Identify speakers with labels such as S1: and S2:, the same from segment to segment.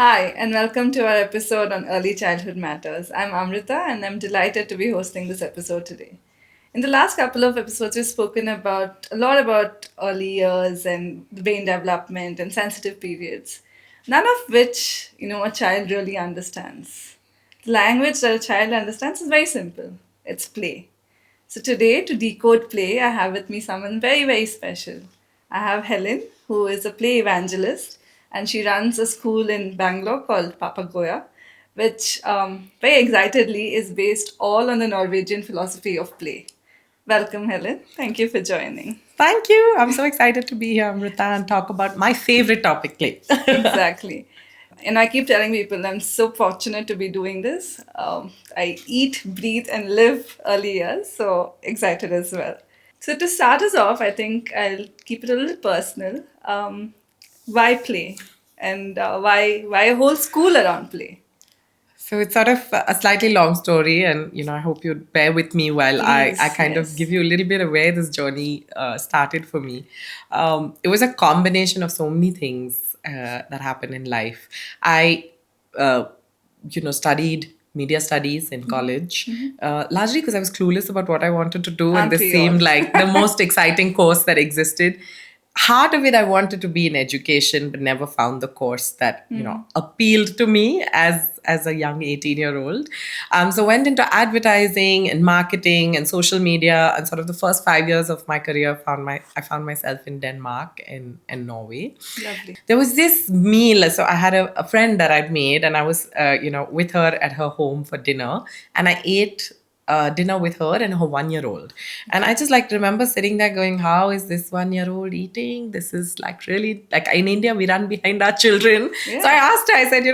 S1: Hi, and welcome to our episode on early childhood matters. I'm Amrita, and I'm delighted to be hosting this episode today. In the last couple of episodes, we've spoken about a lot about early years and brain development and sensitive periods, none of which a child really understands. The language that a child understands is very simple. It's play. So today, to decode play, I have with me someone very, very special. I have Helen, who is a play evangelist, and she runs a school in Bangalore called Papagoya, which very excitedly is based all on the Norwegian philosophy of play. Welcome, Helen. Thank you for joining.
S2: Thank you. I'm so excited to be here, Amrita, and talk about my favorite topic, play.
S1: Exactly. And I keep telling people I'm so fortunate to be doing this. I eat, breathe, and live early years, so excited as well. So to start us off, I think I'll keep it a little personal. Why play, and why a whole school around play?
S2: So it's sort of a slightly long story, and I hope you bear with me while I
S1: Please,
S2: kind of give
S1: yes.
S2: you a little bit of where this journey started for me. It was a combination of so many things that happened in life. I, uh, studied media studies in college, largely because I was clueless about what I wanted to do, and
S1: Aren't
S2: this
S1: we all?
S2: seemed like the most exciting course that existed. Heart of it, I wanted to be in education, but never found the course that appealed to me as a young 18-year-old. So went into advertising and marketing and social media, and sort of the first 5 years of my career I found myself in Denmark and Norway.
S1: Lovely.
S2: There was this meal. So I had a friend that I'd made, and I was with her at her home for dinner, and I ate dinner with her and her 1 year old. And I just like remember sitting there going, how is this 1 year old eating? This is like really like in India, we run behind our children.
S1: Yeah.
S2: So I asked her, I said,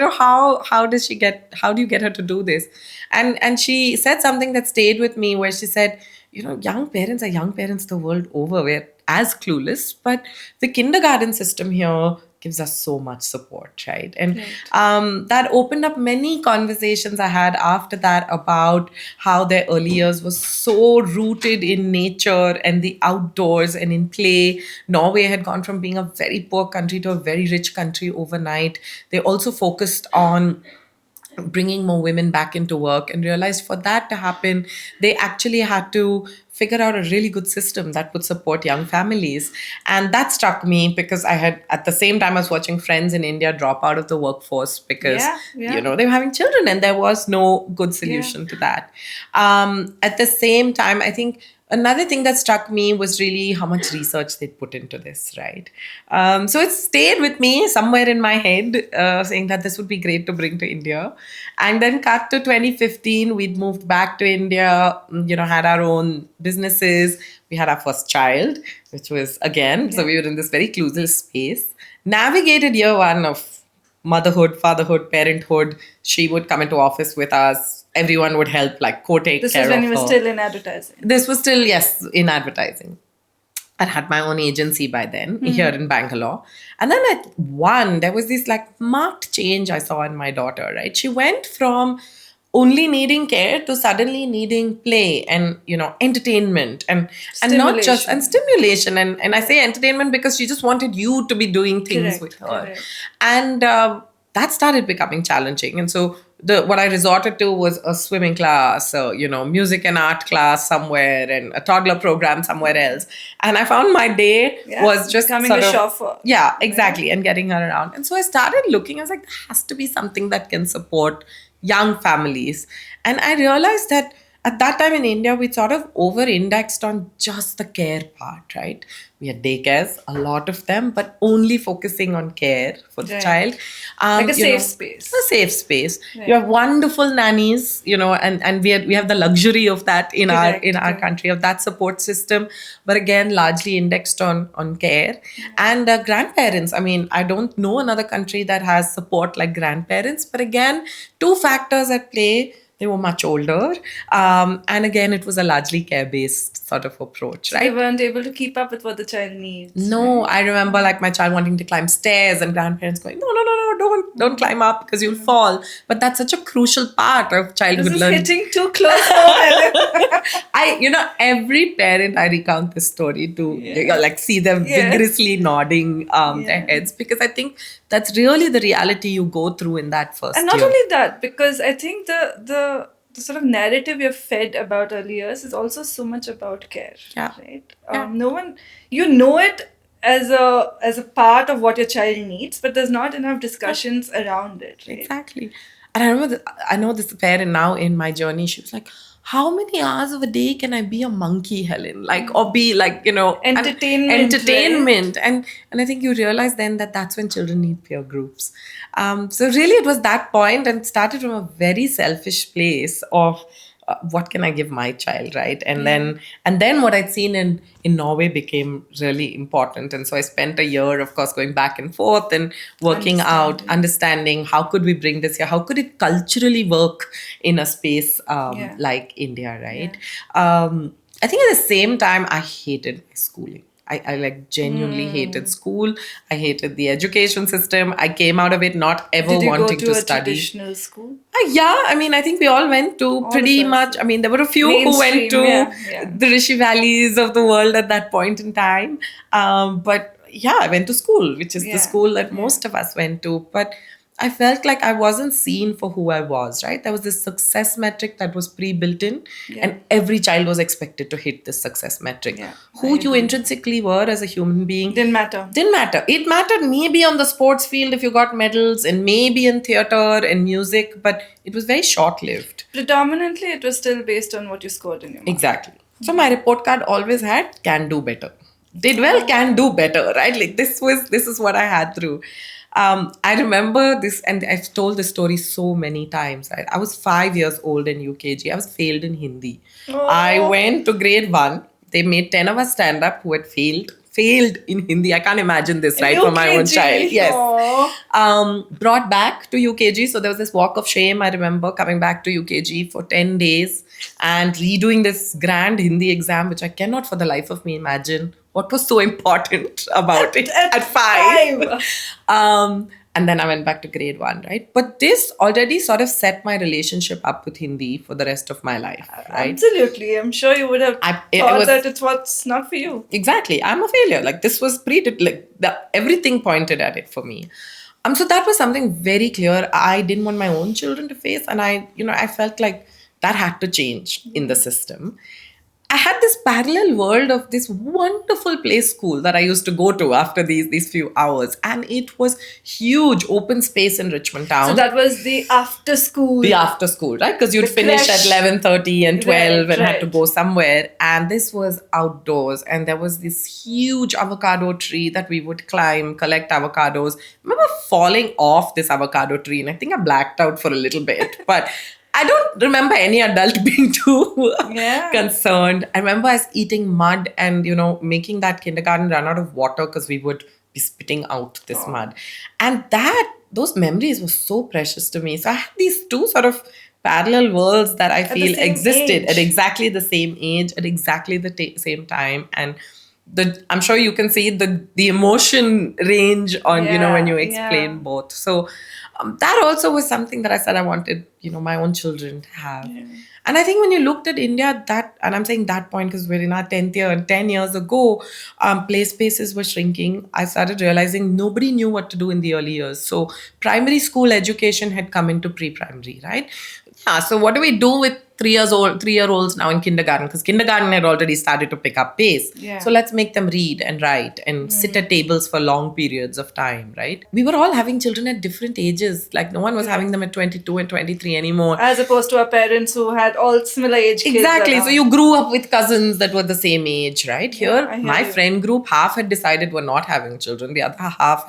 S2: how do you get her to do this? And she said something that stayed with me where she said, young parents are young parents the world over. We're as clueless, but the kindergarten system here gives us so much support, right? And that opened up many conversations I had after that about how their early years was so rooted in nature and the outdoors and in play. Norway had gone from being a very poor country to a very rich country overnight. They also focused on bringing more women back into work, and realized for that to happen, they actually had to figure out a really good system that would support young families. And that struck me because I had, at the same time, I was watching friends in India drop out of the workforce because, they were having children and there was no good solution to that. At the same time, I think another thing that struck me was really how much research they'd put into this, right? So it stayed with me somewhere in my head, saying that this would be great to bring to India. And then cut to 2015, we'd moved back to India, had our own businesses. We had our first child, which was again, so we were in this very clueless space. Navigated year one of motherhood, fatherhood, parenthood. She would come into office with us. Everyone would help, like co-take
S1: This
S2: care
S1: was
S2: of
S1: when
S2: her.
S1: you were still in advertising.
S2: This was still, yes, in advertising. I had my own agency by then here in Bangalore. And then at one, there was this like marked change I saw in my daughter, right? She went from only needing care to suddenly needing play and entertainment and not just and stimulation, and I say entertainment because she just wanted you to be doing things with her. And that started becoming challenging. And so what I resorted to was a swimming class, music and art class somewhere, and a toddler program somewhere else. And I found my day was just
S1: becoming
S2: sort
S1: a
S2: of,
S1: chauffeur.
S2: yeah, exactly, and getting her around. And so I started looking. I was like, there has to be something that can support young families. And I realized that at that time in India, we sort of over indexed on just the care part, right? We had daycares, a lot of them, but only focusing on care for the child.
S1: Like a safe space.
S2: A safe space. You have wonderful nannies, and we have the luxury of that in our country, of that support system. But again, largely indexed on care. And grandparents. I mean, I don't know another country that has support like grandparents. But again, two factors at play. They were much older. And again, it was a largely care-based sort of approach, right?
S1: They weren't able to keep up with what the child needs.
S2: No, I remember like my child wanting to climb stairs and grandparents going, no, don't climb up because you'll fall. But that's such a crucial part of
S1: This
S2: childhood
S1: is
S2: learning.
S1: hitting too close home, Helen.
S2: Every parent I recount this story to, like, see them
S1: Yes.
S2: vigorously nodding their heads, because I think that's really the reality you go through in that first
S1: And not
S2: year.
S1: only that, because I think the sort of narrative you're fed about early years is also so much about care.
S2: Yeah.
S1: Right?
S2: Yeah.
S1: No one, you know it as a part of what your child needs, but there's not enough discussions around it. Right?
S2: Exactly. And I know this parent now in my journey. She was like, "How many hours of a day can I be a monkey, Helen? Like, or be like,
S1: Entertainment,
S2: And I think you realize then that that's when children need peer groups. So really, it was that point, and it started from a very selfish place of what can I give my child, right? And then what I'd seen in Norway became really important, and so I spent a year, of course, going back and forth and working out, understanding how could we bring this here, how could it culturally work in a space like India, right? I think at the same time, I hated my schooling. I like genuinely hated school. I hated the education system. I came out of it not ever
S1: Did you
S2: wanting
S1: go to a
S2: study.
S1: traditional school?
S2: Yeah, I mean, I think we all went to
S1: All
S2: pretty
S1: of us.
S2: much. I mean, there were a few who went
S1: Mainstream,
S2: to the Rishi Valleys of the world at that point in time. But yeah, I went to school, which is the school that most of us went to. But I felt like I wasn't seen for who I was, right? There was this success metric that was pre-built in, and every child was expected to hit this success metric. Who you intrinsically were as a human being
S1: Didn't matter.
S2: It mattered maybe on the sports field if you got medals, and maybe in theater and music, but it was very short-lived.
S1: Predominantly, it was still based on what you scored in your mark.
S2: Exactly. So my report card always had can do better. Did well, can do better, right? Like this is what I had through. I remember this, and I've told this story so many times. I was 5 years old in UKG. I was failed in Hindi. I went to grade 1. They made 10 of us stand up who had failed in Hindi. I can't imagine this, right? For my own child. Yes. Brought back to UKG. So there was this walk of shame. I remember coming back to UKG for 10 days and redoing this grand Hindi exam, which I cannot for the life of me imagine what was so important about it at 5. And then I went back to grade 1, right? But this already sort of set my relationship up with Hindi for the rest of my life, right?
S1: Absolutely. I'm sure you would have thought that it's what's not for you.
S2: Exactly. I'm a failure. Like this was everything pointed at it for me. So that was something very clear I didn't want my own children to face. And I felt like that had to change in the system. I had this parallel world of this wonderful play school that I used to go to after these few hours. And it was huge open space in Richmond town.
S1: So that was the after school.
S2: The after school, right? Because you'd finish at 11:30 and 12 and had to go somewhere. And this was outdoors. And there was this huge avocado tree that we would climb, collect avocados. I remember falling off this avocado tree. And I think I blacked out for a little bit. But I don't remember any adult being too concerned. I remember us eating mud and, making that kindergarten run out of water because we would be spitting out this mud. And those memories were so precious to me. So I had these two sort of parallel worlds that I feel existed at exactly the same age, at exactly the same time. And I'm sure you can see the emotion range on, when you explain both. So that also was something that I said I wanted, my own children to have. And I think when you looked at India, and I'm saying that point because we're in our 10th year, and 10 years ago, play spaces were shrinking. I started realizing nobody knew what to do in the early years. So primary school education had come into pre-primary, right? Yeah, so what do we do with 3-year-olds now in kindergarten? Because kindergarten had already started to pick up pace. So let's make them read and write and sit at tables for long periods of time, right? We were all having children at different ages. Like no one was having them at 22 and 23 anymore.
S1: As opposed to our parents who had all similar age kids.
S2: Exactly. So you grew up with cousins that were the same age, right? Here, my friend group, half had decided were not having children. The other half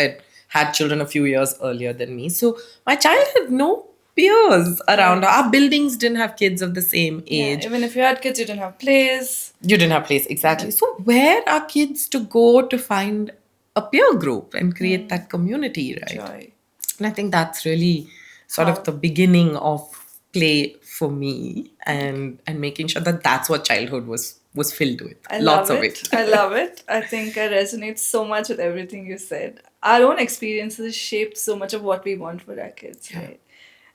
S2: had children a few years earlier than me. So my child had no peers around. Our buildings didn't have kids of the same age.
S1: Even if you had kids, you didn't have plays.
S2: You didn't have plays, exactly. So where are kids to go to find a peer group and create that community, right?
S1: Joy.
S2: And I think that's really sort of the beginning of play for me, and making sure that that's what childhood was was filled with.
S1: I
S2: Lots
S1: love
S2: of
S1: it.
S2: it.
S1: I love it. I think I resonate so much with everything you said. Our own experiences shape so much of what we want for our kids,
S2: Yeah.
S1: right?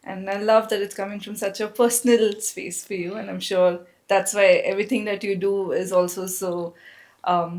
S1: And I love that it's coming from such a personal space for you. And I'm sure that's why everything that you do is also so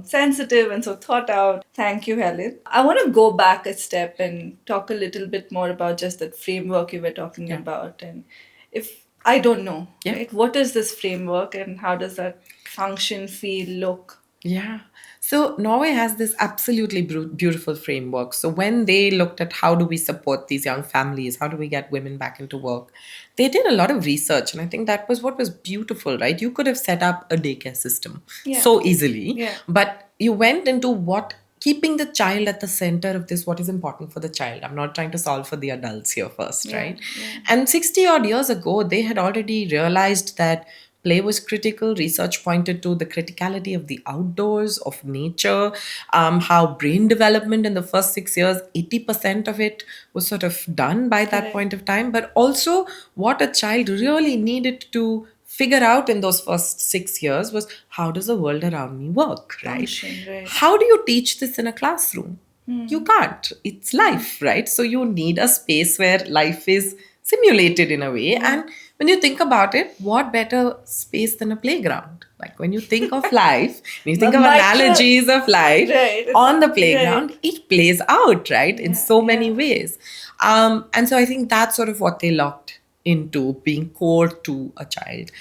S1: sensitive and so thought out. Thank you, Helen. I want to go back a step and talk a little bit more about just that framework you were talking
S2: Yeah.
S1: about. And if I don't know,
S2: Yeah.
S1: right, what is this framework and how does that function, feel, look?
S2: Yeah. So Norway has this absolutely beautiful framework. So when they looked at how do we support these young families, how do we get women back into work, they did a lot of research. And I think that was what was beautiful, right? You could have set up a daycare system
S1: Yeah.
S2: so easily,
S1: Yeah.
S2: but you went into what keeping the child at the center of this, what is important for the child. I'm not trying to solve for the adults here first,
S1: Yeah.
S2: right?
S1: Yeah.
S2: And 60 odd years ago, they had already realized that play was critical. Research pointed to the criticality of the outdoors, of nature, how brain development in the first 6 years, 80% of it was sort of done by that
S1: Correct.
S2: point of time, but also what a child really needed to figure out in those first 6 years was how does the world around me work, right?
S1: Function, right.
S2: How do you teach this in a classroom? You can't. It's life, right? So you need a space where life is simulated in a way. And when you think about it, what better space than a playground? Like when you think of life, when you think of analogies of life
S1: Right.
S2: on the
S1: Right.
S2: playground, it plays out, right? In
S1: Yeah.
S2: so many
S1: Yeah.
S2: ways. And so I think that's sort of what they locked into being core to a child.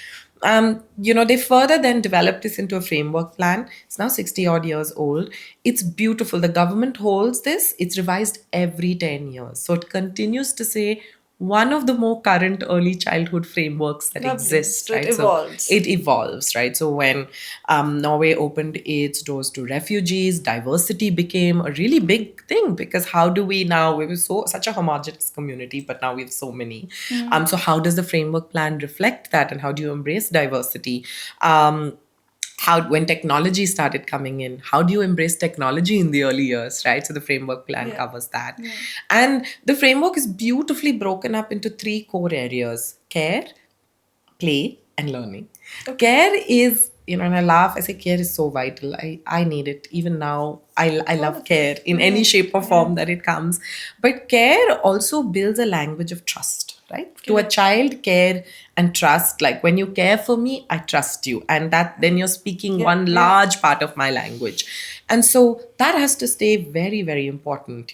S2: They further then developed this into a framework plan. It's now 60 odd years old. It's beautiful. The government holds this. It's revised every 10 years. So it continues to say one of the more current early childhood frameworks that
S1: Lovely.
S2: exist,
S1: So it
S2: right? So
S1: evolves.
S2: it evolves, right? So when Norway opened its doors to refugees, diversity became a really big thing because how do we now, we were such a homogenous community, but now we have so many. So how does the framework plan reflect that and how do you embrace diversity? How when technology started coming in, how do you embrace technology in the early years, right? So the framework plan
S1: Yeah.
S2: covers that.
S1: Yeah.
S2: And the framework is beautifully broken up into three core areas: care, play, and learning.
S1: Okay.
S2: Care is, and I laugh, I say care is so vital. I need it. Even now, I
S1: All
S2: love
S1: of us.
S2: care in any
S1: Yeah.
S2: shape or
S1: Yeah.
S2: form that it comes. But care also builds a language of trust, right? To a
S1: Correct.
S2: child, care and trust. Like when you care for me, I trust you. And that then you're speaking
S1: Yeah.
S2: one
S1: Yeah.
S2: large part of my language. And so that has to stay very, very important,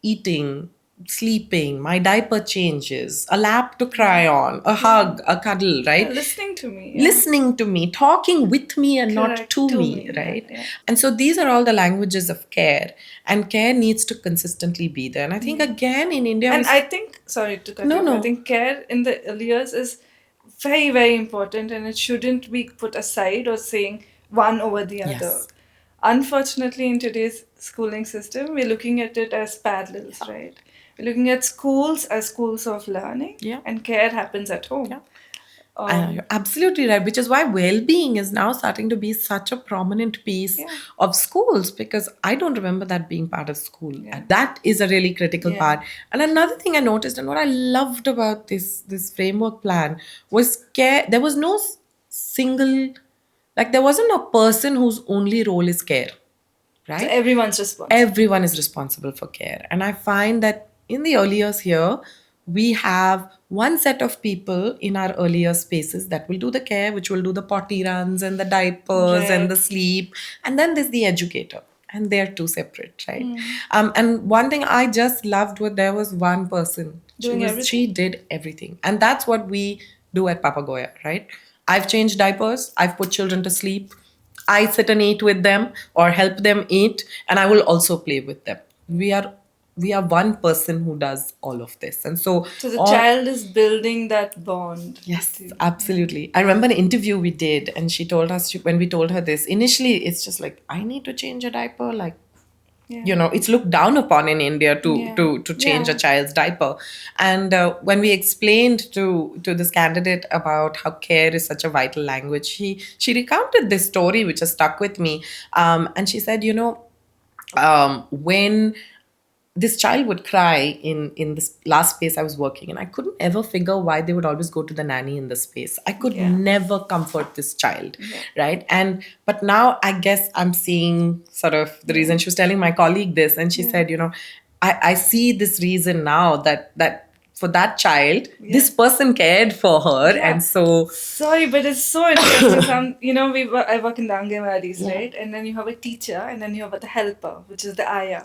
S2: eating, sleeping, my diaper changes, a lap to cry on, a hug, a cuddle,
S1: Yeah.
S2: right?
S1: Listening to me. Yeah.
S2: Listening to me, talking with me and not
S1: Correct.
S2: to
S1: To
S2: me,
S1: me. Yeah.
S2: right?
S1: Yeah.
S2: And so these are all the languages of care, and care needs to consistently be there. And I think again in India,
S1: And I think, sorry to cut you
S2: no,
S1: off, I
S2: no,
S1: think care in the early years is very, very important and it shouldn't be put aside or saying one over the other.
S2: yes,
S1: Unfortunately, in today's schooling system, we're looking at it as parallels, right? We're looking at schools as schools of learning
S2: yeah,
S1: and care happens at home.
S2: yeah.
S1: Um,
S2: You're absolutely right, which is why well-being is now starting to be such a prominent piece
S1: yeah,
S2: of schools because I don't remember that being part of school.
S1: yeah,
S2: That is a really critical
S1: yeah.
S2: part. And another thing I noticed and what I loved about this framework plan was care. There was no single, like there wasn't a person whose only role is care,
S1: So
S2: right?
S1: everyone's responsible.
S2: Everyone is responsible for care. And I find that in the early years here, we have one set of people in our earlier spaces that will do the care, which will do the potty runs and the diapers and the
S1: Right.
S2: sleep. And then there's the educator. And they're two separate, right? And one thing I just loved was there was one person.
S1: Doing
S2: She
S1: everything.
S2: did everything. And that's what we do at Papagoya, right? I've changed diapers, I've put children to sleep, I sit and eat with them or help them eat, and I will also play with them. We are one person who does all of this, and so
S1: So the
S2: all.
S1: child is building that bond with
S2: Yes,
S1: you.
S2: absolutely. I remember an interview we did, and she told us when we told her this. Initially, it's just like I need to change a diaper, like
S1: Yeah.
S2: it's looked down upon in India to
S1: Yeah.
S2: to to change a
S1: Yeah.
S2: child's diaper. And when we explained to this candidate about how care is such a vital language, she recounted this story which has stuck with me. And she said, when this child would cry in this last space I was working in. I couldn't ever figure why they would always go to the nanny in the space. I could
S1: Yeah.
S2: never comfort this child,
S1: Yeah.
S2: right? And but now I guess I'm seeing sort of the reason. She was telling my colleague this, and she said, I see this reason now that for that child, this person cared for her,
S1: Yeah.
S2: and so
S1: Sorry, but it's so interesting. I work in the Anganwadis, right? And then you have a teacher, and then you have the helper, which is the ayah.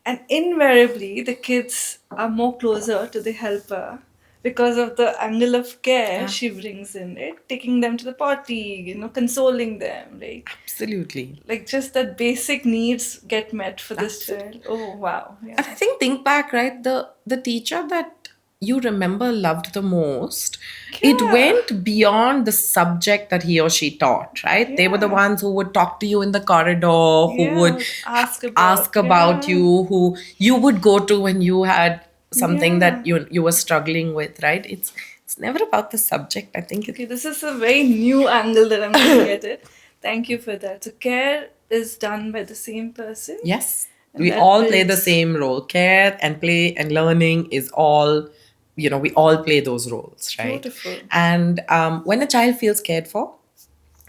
S1: And invariably, the kids are more closer to the helper because of the angle of care she brings in, right? Taking them to the potty, consoling them, right?
S2: absolutely.
S1: Like just that basic needs get met for this child. Oh wow.
S2: And
S1: Yeah.
S2: I think back, right? The teacher that you remember loved the most, it
S1: Yeah.
S2: went beyond the subject that he or she taught, right? They were the
S1: Yeah.
S2: ones who would talk to you in the corridor, who would ask about
S1: yeah.
S2: you, who you would go to when you had something
S1: Yeah.
S2: that you were struggling with, right? It's never about the subject. I think
S1: Okay, this is a very new angle that I'm looking at it. Thank you for that. So care is done by the same person.
S2: yes,
S1: And
S2: we
S1: that
S2: all play the
S1: builds-
S2: same role. Care and play and learning is all, we all play those roles, right?
S1: Beautiful.
S2: And when a child feels cared for,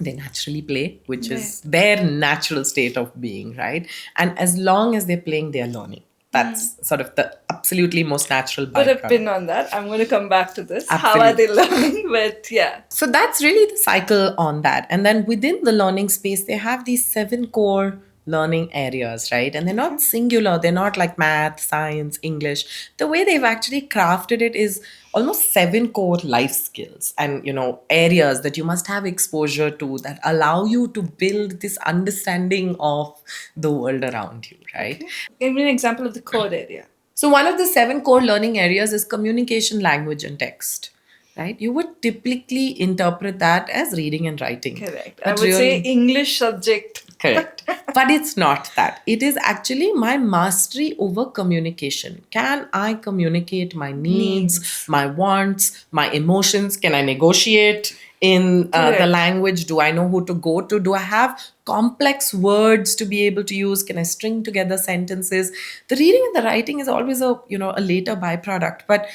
S2: they naturally play, which is their natural state of being, right? And as long as they're playing, they're learning. That's sort of the absolutely most natural
S1: Put a
S2: byproduct.
S1: pin on that. I'm going to come back to this.
S2: Absolutely.
S1: How are they learning? But yeah.
S2: So that's really the cycle on that. And then within the learning space, they have these 7 core learning areas, right? And they're not singular, they're not like math, science, English. The way they've actually crafted it is almost 7 core life skills and, areas that you must have exposure to that allow you to build this understanding of the world around you, right?
S1: Give me an example of the code area.
S2: So, one of the 7 core learning areas is communication, language, and text, right? You would typically interpret that as reading and writing.
S1: Correct.
S2: But
S1: I would say English subject.
S2: Correct. But it's not that. It is actually my mastery over communication. Can I communicate my needs, my wants, my emotions? Can I negotiate in the language? Do I know who to go to? Do I have complex words to be able to use? Can I string together sentences? The reading and the writing is always a later byproduct. But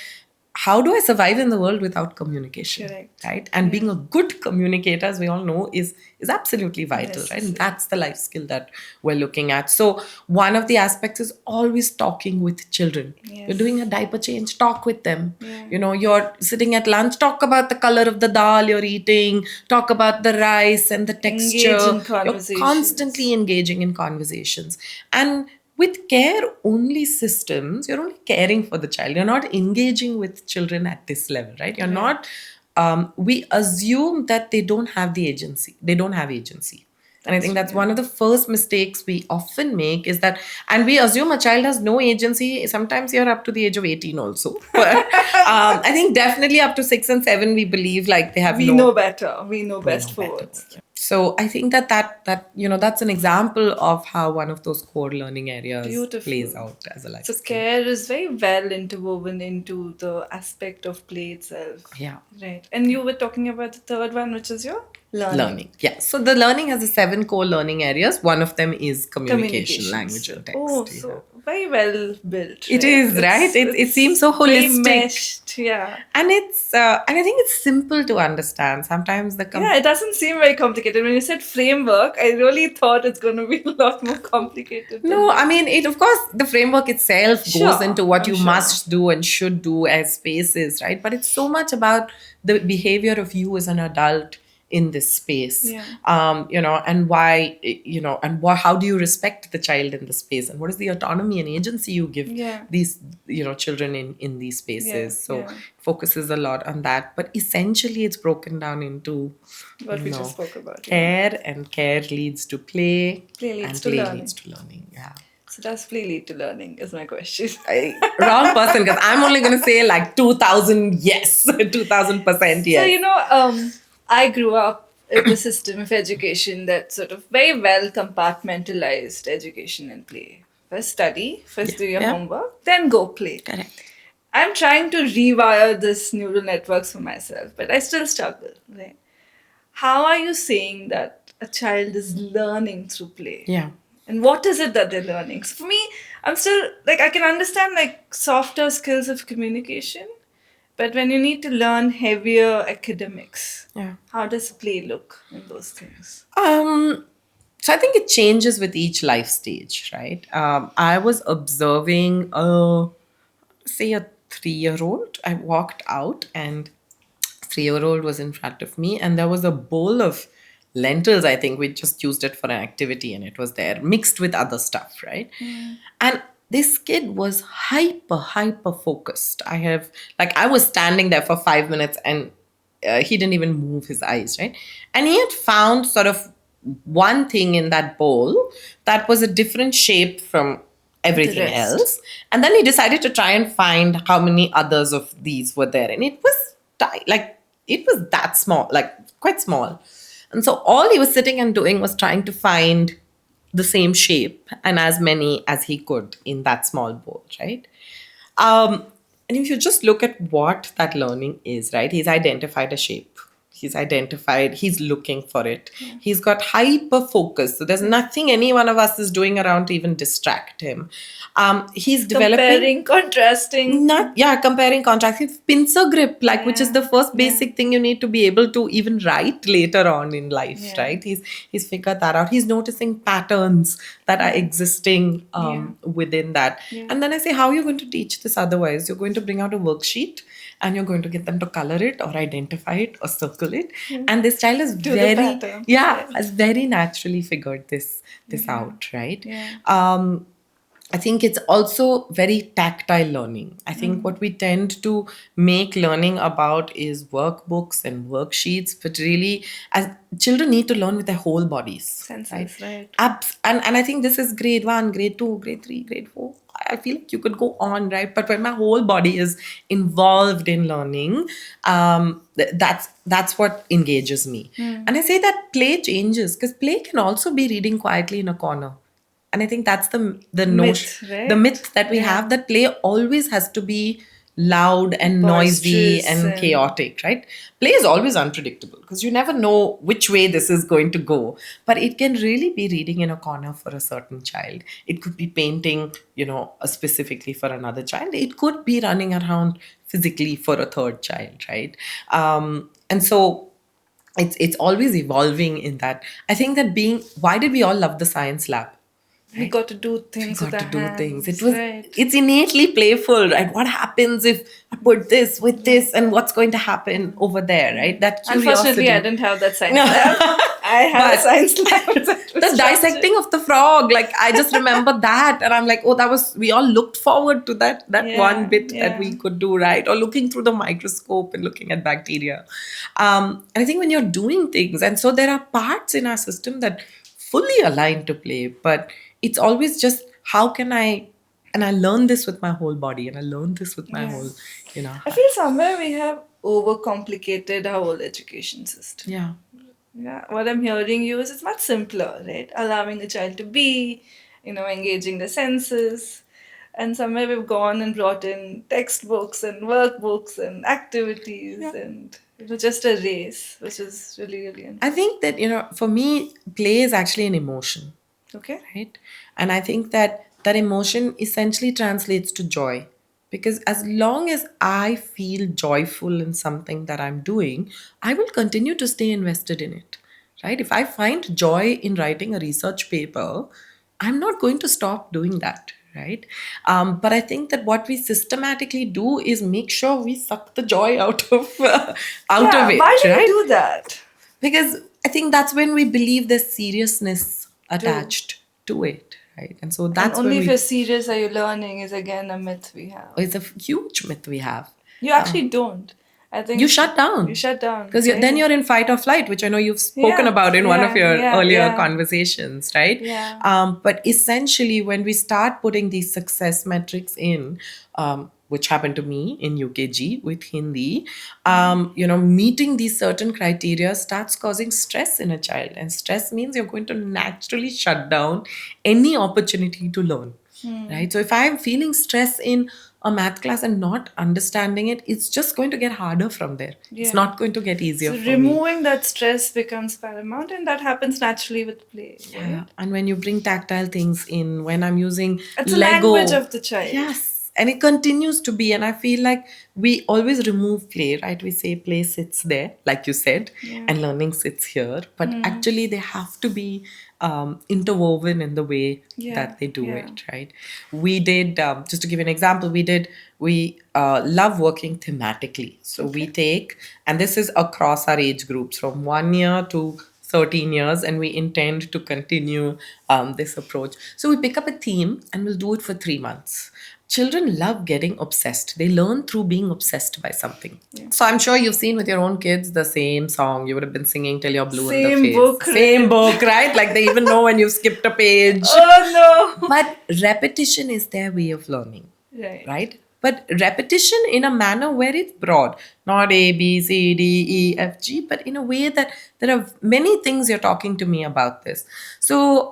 S2: how do I survive in the world without communication?
S1: Correct.
S2: Right? And being a good communicator, as we all know, is absolutely vital, right? And that's the life skill that we're looking at. So one of the aspects is always talking with children. You're doing a diaper change, talk with them. You're sitting at lunch, talk about the color of the dal you're eating, talk about the rice and the texture.
S1: Engage in
S2: You're
S1: conversations.
S2: constantly engaging in conversations. And with care only systems, you're only caring for the child. You're not engaging with children at this level, right? You're not, we assume that they don't have the agency. They don't have agency. And I think that's one of the first mistakes we often make is that, and we assume a child has no agency. Sometimes you're up to the age of 18 also. But I think definitely up to 6 and 7, we believe like they have
S1: We know better. We know best
S2: know
S1: for
S2: better.
S1: words.
S2: So I think that that's an example of how one of those core learning areas plays out as a life
S1: So
S2: skill.
S1: care is very well interwoven into the aspect of play itself.
S2: Yeah.
S1: Right. And you were talking about the third one, which is your learning.
S2: Yeah. So the learning has the 7 core learning areas. One of them is communication, language, and text.
S1: Oh, so very well built.
S2: It is, right? It seems so holistic.
S1: Very meshed, yeah.
S2: And and I think it's simple to understand. Sometimes
S1: it doesn't seem very complicated. When you said framework, I really thought it's going to be a lot more complicated.
S2: No, I mean, of course, the framework itself goes into what you must do and should do as spaces, right? But it's so much about the behavior of you as an adult in this space. And why, and how do you respect the child in the space, and what is the autonomy and agency you give these, children in these spaces. So it focuses a lot on that, but essentially it's broken down into
S1: what we just spoke about.
S2: Care, and care leads to play,
S1: leads to
S2: learning. Yeah.
S1: So does play lead to learning is my question.
S2: Wrong person, because I'm only going to say like 2000 yes, 2000% yes.
S1: So, I grew up in a system of education that sort of very well compartmentalized education and play. First study, first do your homework, then go play.
S2: Correct.
S1: I'm trying to rewire this neural networks for myself, but I still struggle. Right? How are you saying that a child is learning through play?
S2: Yeah.
S1: and what is it that they're learning. So for me, I'm still like, I can understand like softer skills of communication, but when you need to learn heavier academics,
S2: Yeah.
S1: how does play look in those things?
S2: Um, so I think it changes with each life stage, right? I was observing say a 3-year-old. I walked out and 3-year-old was in front of me, and there was a bowl of lentils. I think we just used it for an activity, and it was there mixed with other stuff, right? And this kid was hyper focused. I was standing there for 5 minutes, and he didn't even move his eyes, right? And he had found sort of one thing in that bowl that was a different shape from
S1: The
S2: everything
S1: rest.
S2: else. And then he decided to try and find how many others of these were there. And it was like, it was that small, like quite small. And so all he was sitting and doing was trying to find the same shape and as many as he could in that small bowl, right? Um, and if you just look at what that learning is, right? He's identified a shape. He's looking for it. He's got hyper focus. So there's nothing any one of us is doing around to even distract him. He's developing
S1: Comparing, contrasting.
S2: not, yeah, comparing contracts. It's pincer grip, like, which is the first
S1: Yeah.
S2: basic thing you need to be able to even write later on in life,
S1: Yeah.
S2: right? He's figured that out. He's noticing patterns that are existing within that.
S1: Yeah.
S2: And then I say, how are you going to teach this otherwise? You're going to bring out a worksheet and you're going to get them to color it or identify it or circle it. And this child is
S1: Do the
S2: very,
S1: pattern.
S2: has very naturally figured this out, right?
S1: Yeah.
S2: I think it's also very tactile learning. I think what we tend to make learning about is workbooks and worksheets, but really, as children need to learn with their whole bodies.
S1: Senses, right.
S2: And I think this is grade 1, grade 2, grade 3, grade 4. I feel like you could go on, right? But when my whole body is involved in learning, that's what engages me. And I say that play changes, because play can also be reading quietly in a corner. And I think that's the notion,
S1: right?
S2: the myth that we have, that play always has to be loud and noisy
S1: Boisterous
S2: and chaotic, right? Play is always unpredictable because you never know which way this is going to go. But it can really be reading in a corner for a certain child. It could be painting, specifically for another child. It could be running around physically for a third child, right? And so it's always evolving in that. I think that why did we all love the science lab?
S1: We got to do things with our hands.
S2: It's innately playful, right? What happens if I put this with this, and what's going to happen over there, right? That curiosity.
S1: Unfortunately, I didn't have that science lab. I had a science lab.
S2: The dissecting of the frog, like, I just remember that, and I'm like, oh, we all looked forward to that one bit that we could do, right? Or looking through the microscope and looking at bacteria. And I think when you're doing things, and so there are parts in our system that fully align to play, but it's always just, how can I learn this with my whole body, and I learn this with my whole,
S1: I feel somewhere we have overcomplicated our whole education system. Yeah, what I'm hearing you is it's much simpler, right? Allowing a child to be, engaging the senses. And somewhere we've gone and brought in textbooks and workbooks and activities and just a race, which is really, really interesting.
S2: I think that, for me, play is actually an emotion.
S1: Okay.
S2: Right? And I think that emotion essentially translates to joy. Because as long as I feel joyful in something that I'm doing, I will continue to stay invested in it. Right? If I find joy in writing a research paper, I'm not going to stop doing that. Right? But I think that what we systematically do is make sure we suck the joy out of it.
S1: Why do we do that?
S2: Because I think that's when we believe there's seriousness attached to it, right? And so that's
S1: only if you're serious are you learning is again a myth we have.
S2: It's a huge myth we have.
S1: You actually don't. I think
S2: you shut down.
S1: You shut down.
S2: Because then you're in fight or flight, which I know you've spoken about in one of your earlier conversations, right? But essentially, when we start putting these success metrics in, which happened to me in UKG with Hindi, meeting these certain criteria starts causing stress in a child. And stress means you're going to naturally shut down any opportunity to learn. Right? So if I'm feeling stress in a math class and not understanding it, it's just going to get harder from there. It's
S1: Yeah.
S2: not going to get easier
S1: So
S2: for me.
S1: removing that stress becomes paramount, and that happens naturally with play,
S2: Yeah,
S1: right?
S2: and when you bring tactile things in, when I'm using
S1: It's a language
S2: Lego,
S1: of the child.
S2: yes, and it continues to be. And I feel like we always remove play, right? We say play sits there, like you said,
S1: Yeah.
S2: and learning sits here. But actually, they have to be interwoven in the way
S1: Yeah.
S2: that they do
S1: Yeah.
S2: it, right? We did, just to give you an example, we love working thematically. So we
S1: Okay.
S2: take, and this is across our age groups from 1 year to 13 years, and we intend to continue this approach. So we pick up a theme and we'll do it for 3 months. Children love getting obsessed. They learn through being obsessed by something.
S1: Yeah.
S2: So I'm sure you've seen with your own kids the same song. You would have been singing till you're blue in the
S1: Same
S2: face.
S1: book,
S2: Same
S1: right?
S2: book, right? Like they even know when you've skipped a page.
S1: Oh no.
S2: But repetition is their way of learning,
S1: Right.
S2: right? But repetition in a manner where it's broad, not A, B, C, D, E, F, G, but in a way that there are many things you're talking to me about this. So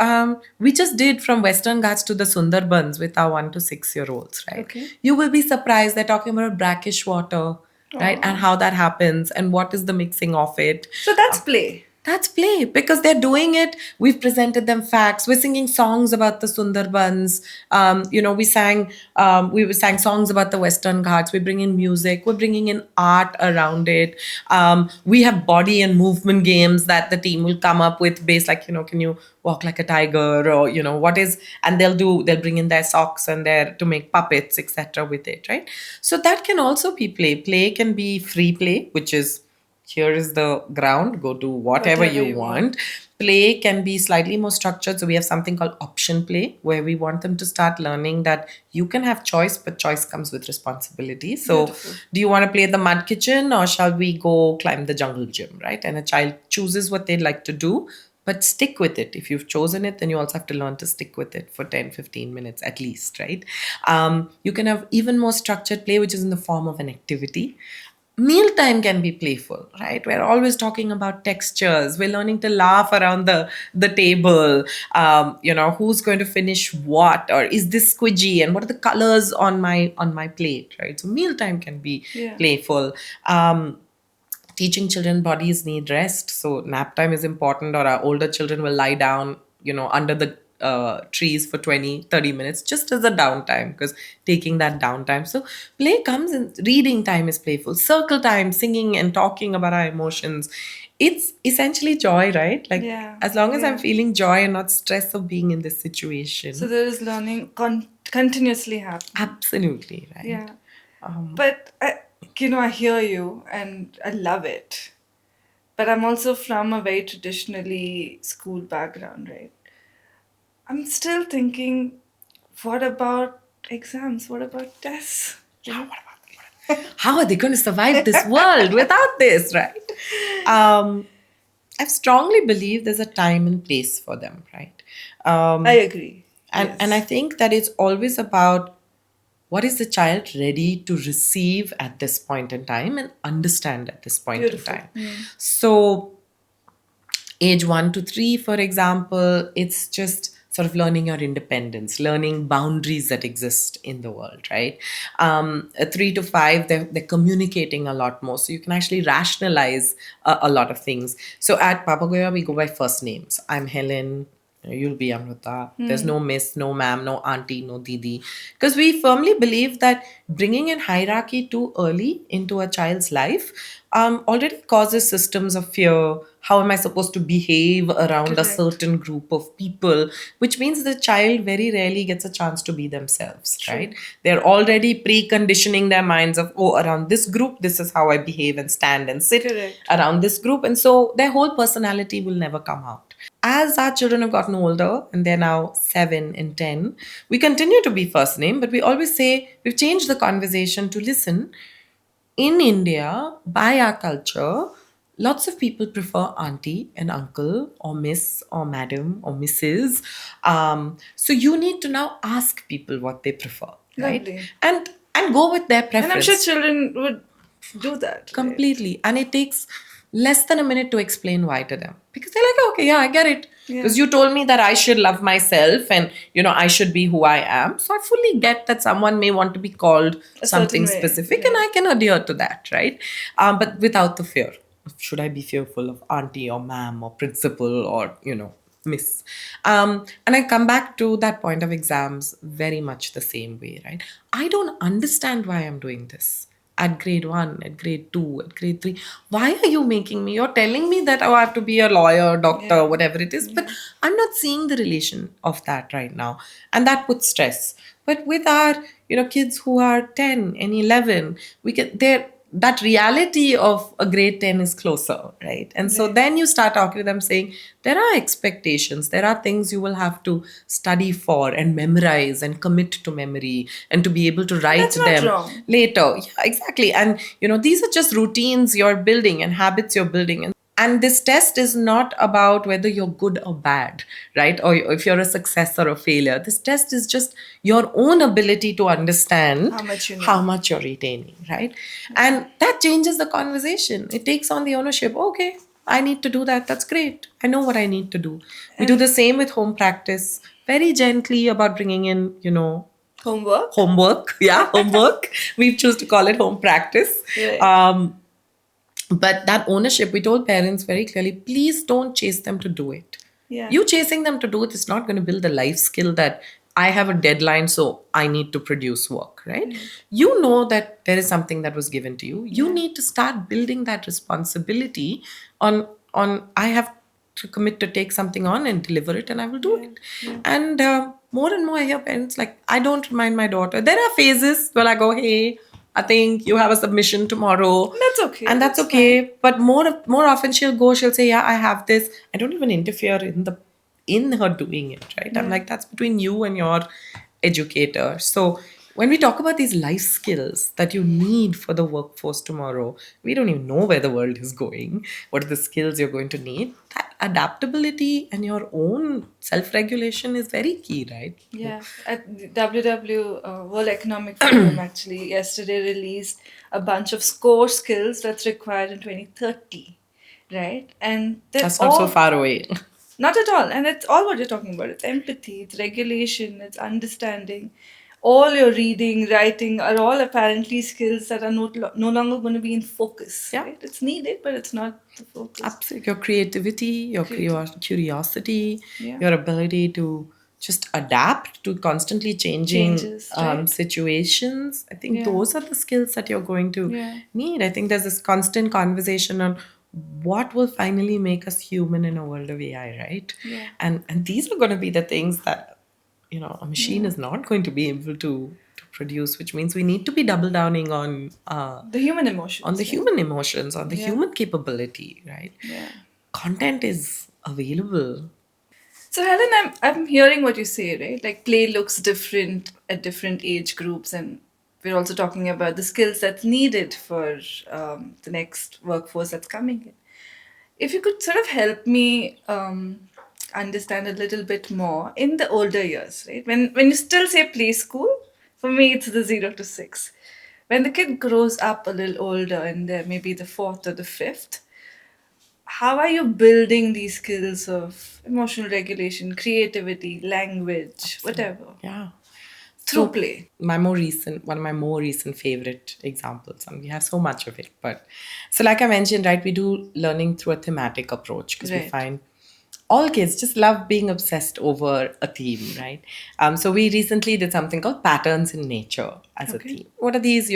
S2: we just did from Western Ghats to the Sundarbans with our 1 to 6 year olds, right?
S1: Okay.
S2: You will be surprised. They're talking about brackish water, right? And
S1: Oh.
S2: how that happens and what is the mixing of it.
S1: So that's play.
S2: That's play because they're doing it. We've presented them facts. We're singing songs about the Sundarbans. We sang songs about the Western Ghats. We bring in music. We're bringing in art around it. We have body and movement games that the team will come up with based like, can you walk like a tiger or, what is, and they'll bring in their socks and their to make puppets, etc. with it, right? So that can also be play. Play can be free play, which is here is the ground, go do whatever
S1: Whatever
S2: you
S1: you
S2: want. Play can be slightly more structured. So we have something called option play, where we want them to start learning that you can have choice, but choice comes with responsibility. So
S1: Beautiful.
S2: do you want to play the mud kitchen or shall we go climb the jungle gym, right? And a child chooses what they'd like to do, but stick with it. If you've chosen it, then you also have to learn to stick with it for 10-15 minutes at least, right? You can have even more structured play, which is in the form of an activity. Mealtime can be playful, right? We're always talking about textures. We're learning to laugh around the table. Who's going to finish what, or is this squidgy, and what are the colors on my plate, right? So mealtime can be
S1: Yeah.
S2: playful. Teaching children bodies need rest, so nap time is important, or our older children will lie down under the trees for 20-30 minutes just as a downtime, because taking that downtime. So play comes in. Reading time is playful. Circle time, singing and talking about our emotions, it's essentially joy, right? Like
S1: Yeah.
S2: as long as I'm
S1: Yeah.
S2: feeling joy and not stress of being in this situation.
S1: So there is learning continuously happening.
S2: Absolutely, right.
S1: Yeah. But I hear you and I love it. But I'm also from a very traditionally school background, right? I'm still thinking, what about exams? What about tests?
S2: How are they going to survive this world without this, right? I strongly believe there's a time and place for them, right?
S1: I agree.
S2: And I think that it's always about what is the child ready to receive at this point in time and understand at this point
S1: Beautiful.
S2: in time. So age 1 to 3, for example, it's just sort of learning your independence, learning boundaries that exist in the world, right? 3 to 5, they're communicating a lot more. So you can actually rationalize a lot of things. So at Papagoya, we go by first names. I'm Helen. You'll be Amrita. There's no miss, no ma'am, no auntie, no didi. Because we firmly believe that bringing in hierarchy too early into a child's life already causes systems of fear. How am I supposed to behave around a
S1: Correct.
S2: certain group of people? Which means the child very rarely gets a chance to be themselves, right? They're already preconditioning their minds of, oh, around this group, this is how I behave and stand and sit.
S1: Correct.
S2: Around this group. And so their whole personality will never come out. As our children have gotten older, and they're now 7 and 10, we continue to be first name, but we always say we've changed the conversation to listen. In India, by our culture, lots of people prefer auntie and uncle, or miss, or madam, or Mrs. So you need to now ask people what they prefer, right?
S1: Lovely.
S2: And go with their preference.
S1: And I'm sure children would do that. Right?
S2: Completely. And it takes less than a minute to explain why to them, because they're like, okay, yeah, I get it.
S1: Yeah.
S2: Because you told me that I should love myself and, I should be who I am. So I fully get that someone may want to be called
S1: A certain
S2: something
S1: way.
S2: specific and
S1: Right.
S2: I can adhere to that, right? But without the fear. Should I be fearful of auntie or ma'am or principal or, miss? And I come back to that point of exams very much the same way, right? I don't understand why I'm doing this at grade one, at grade two, at grade three. Why are you making me? You're telling me that, oh, I have to be a lawyer, doctor,
S1: Yeah.
S2: whatever it is, but
S1: Yeah.
S2: I'm not seeing the relation of that right now. And that puts stress. But with our, kids who are 10 and 11, we can, they're, that reality of a grade 10 is closer, right? And so
S1: Right.
S2: then you start talking to them saying, there are expectations, there are things you will have to study for and memorize and commit to memory and to be able to
S1: And
S2: write
S1: that's not
S2: them
S1: wrong.
S2: later. Yeah, exactly. And, these are just routines you're building and habits you're building. And this test is not about whether you're good or bad, right? Or if you're a success or a failure. This test is just your own ability to
S1: How
S2: understand
S1: much you
S2: how
S1: know.
S2: much you're retaining, right? And that changes the conversation. It takes on the ownership. Okay, I need to do that. That's great. I know what I need to do. We do
S1: And
S2: the same with home practice, very gently about bringing in,
S1: homework.
S2: homework. Yeah, homework. We choose to call it home practice.
S1: Right.
S2: Um, but that ownership, we told parents very clearly, please don't chase them to do it.
S1: Yeah.
S2: You chasing them to do it is not going to build the life skill that I have a deadline, so I need to produce work, right?
S1: Right.
S2: You know that there is something that was given to you. You
S1: Yeah.
S2: need to start building that responsibility on I have to commit to take something on and deliver it, and I will do
S1: Yeah.
S2: it.
S1: Yeah.
S2: And more and more, I hear parents like, I don't remind my daughter. There are phases where I go, hey, I think you have a submission tomorrow,
S1: That's okay.
S2: and that's
S1: That's fine.
S2: okay. But more often she'll say, yeah, I have this. I don't even interfere in her doing it, right? I'm
S1: Yeah.
S2: like, that's between you and your educator. So when we talk about these life skills that you need for the workforce tomorrow, we don't even know where the world is going. What are the skills you're going to need? That adaptability and your own self-regulation is very key, right?
S1: Yeah, at the World Economic Forum actually yesterday released a bunch of core skills that's required in 2030, right? And they're
S2: That's not so
S1: all
S2: far away.
S1: not at all, and it's all what you're talking about. It's empathy, it's regulation, it's understanding. All your reading, writing are all apparently skills that are no longer going to be in focus,
S2: Yeah.
S1: right? It's needed, but it's not the focus.
S2: Absolutely. Your creativity, your
S1: Creativity,
S2: curiosity,
S1: yeah,
S2: your ability to just adapt to constantly changing
S1: changes, right?
S2: situations. I think
S1: Yeah,
S2: those are the skills that you're going to
S1: yeah.
S2: need. I think there's this constant conversation on what will finally make us human in a world of AI, right?
S1: Yeah.
S2: And these are going to be the things that a machine
S1: Yeah.
S2: is not going to be able to produce, which means we need to be double downing
S1: The human
S2: on the
S1: emotions, right?
S2: human emotions, on the
S1: Yeah,
S2: human capability, right?
S1: yeah.
S2: Content is available.
S1: So Helen, I'm hearing what you say, right? Like play looks different at different age groups, and we're also talking about the skills that's needed for the next workforce that's coming in. If you could sort of help me understand a little bit more in the older years, right? When you still say play school, for me it's the 0 to 6. When the kid grows up a little older and they're maybe the fourth or the fifth, how are you building these skills of emotional regulation, creativity, language, whatever,
S2: Yeah.
S1: through
S2: So
S1: play?
S2: one of my more recent favorite examples, and we have so much of it, but so like I mentioned, right, we do learning through a thematic approach because we
S1: Right.
S2: find all kids just love being obsessed over a theme, right? So we recently did something called patterns in nature as a
S1: Okay.
S2: theme. What are these,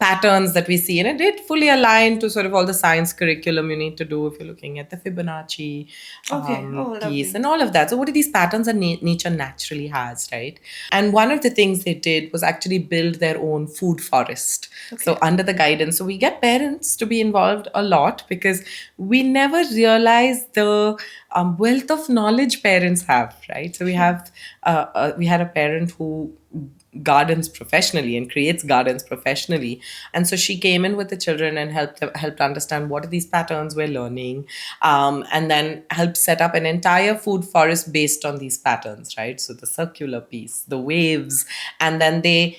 S2: patterns that we see? And it did fully align to sort of all the science curriculum you need to do if you're looking at the Fibonacci
S1: Okay. Oh,
S2: piece
S1: lovely.
S2: and all of that. So what are these patterns that nature naturally has, right? And one of the things they did was actually build their own food forest. So
S1: Okay.
S2: under the guidance, so we get parents to be involved a lot because we never realize the wealth of knowledge parents have, right? So we had a parent who gardens professionally and creates gardens professionally, and so she came in with the children and helped understand what are these patterns we're learning, and then helped set up an entire food forest based on these patterns, right? So the circular piece, the waves, and then they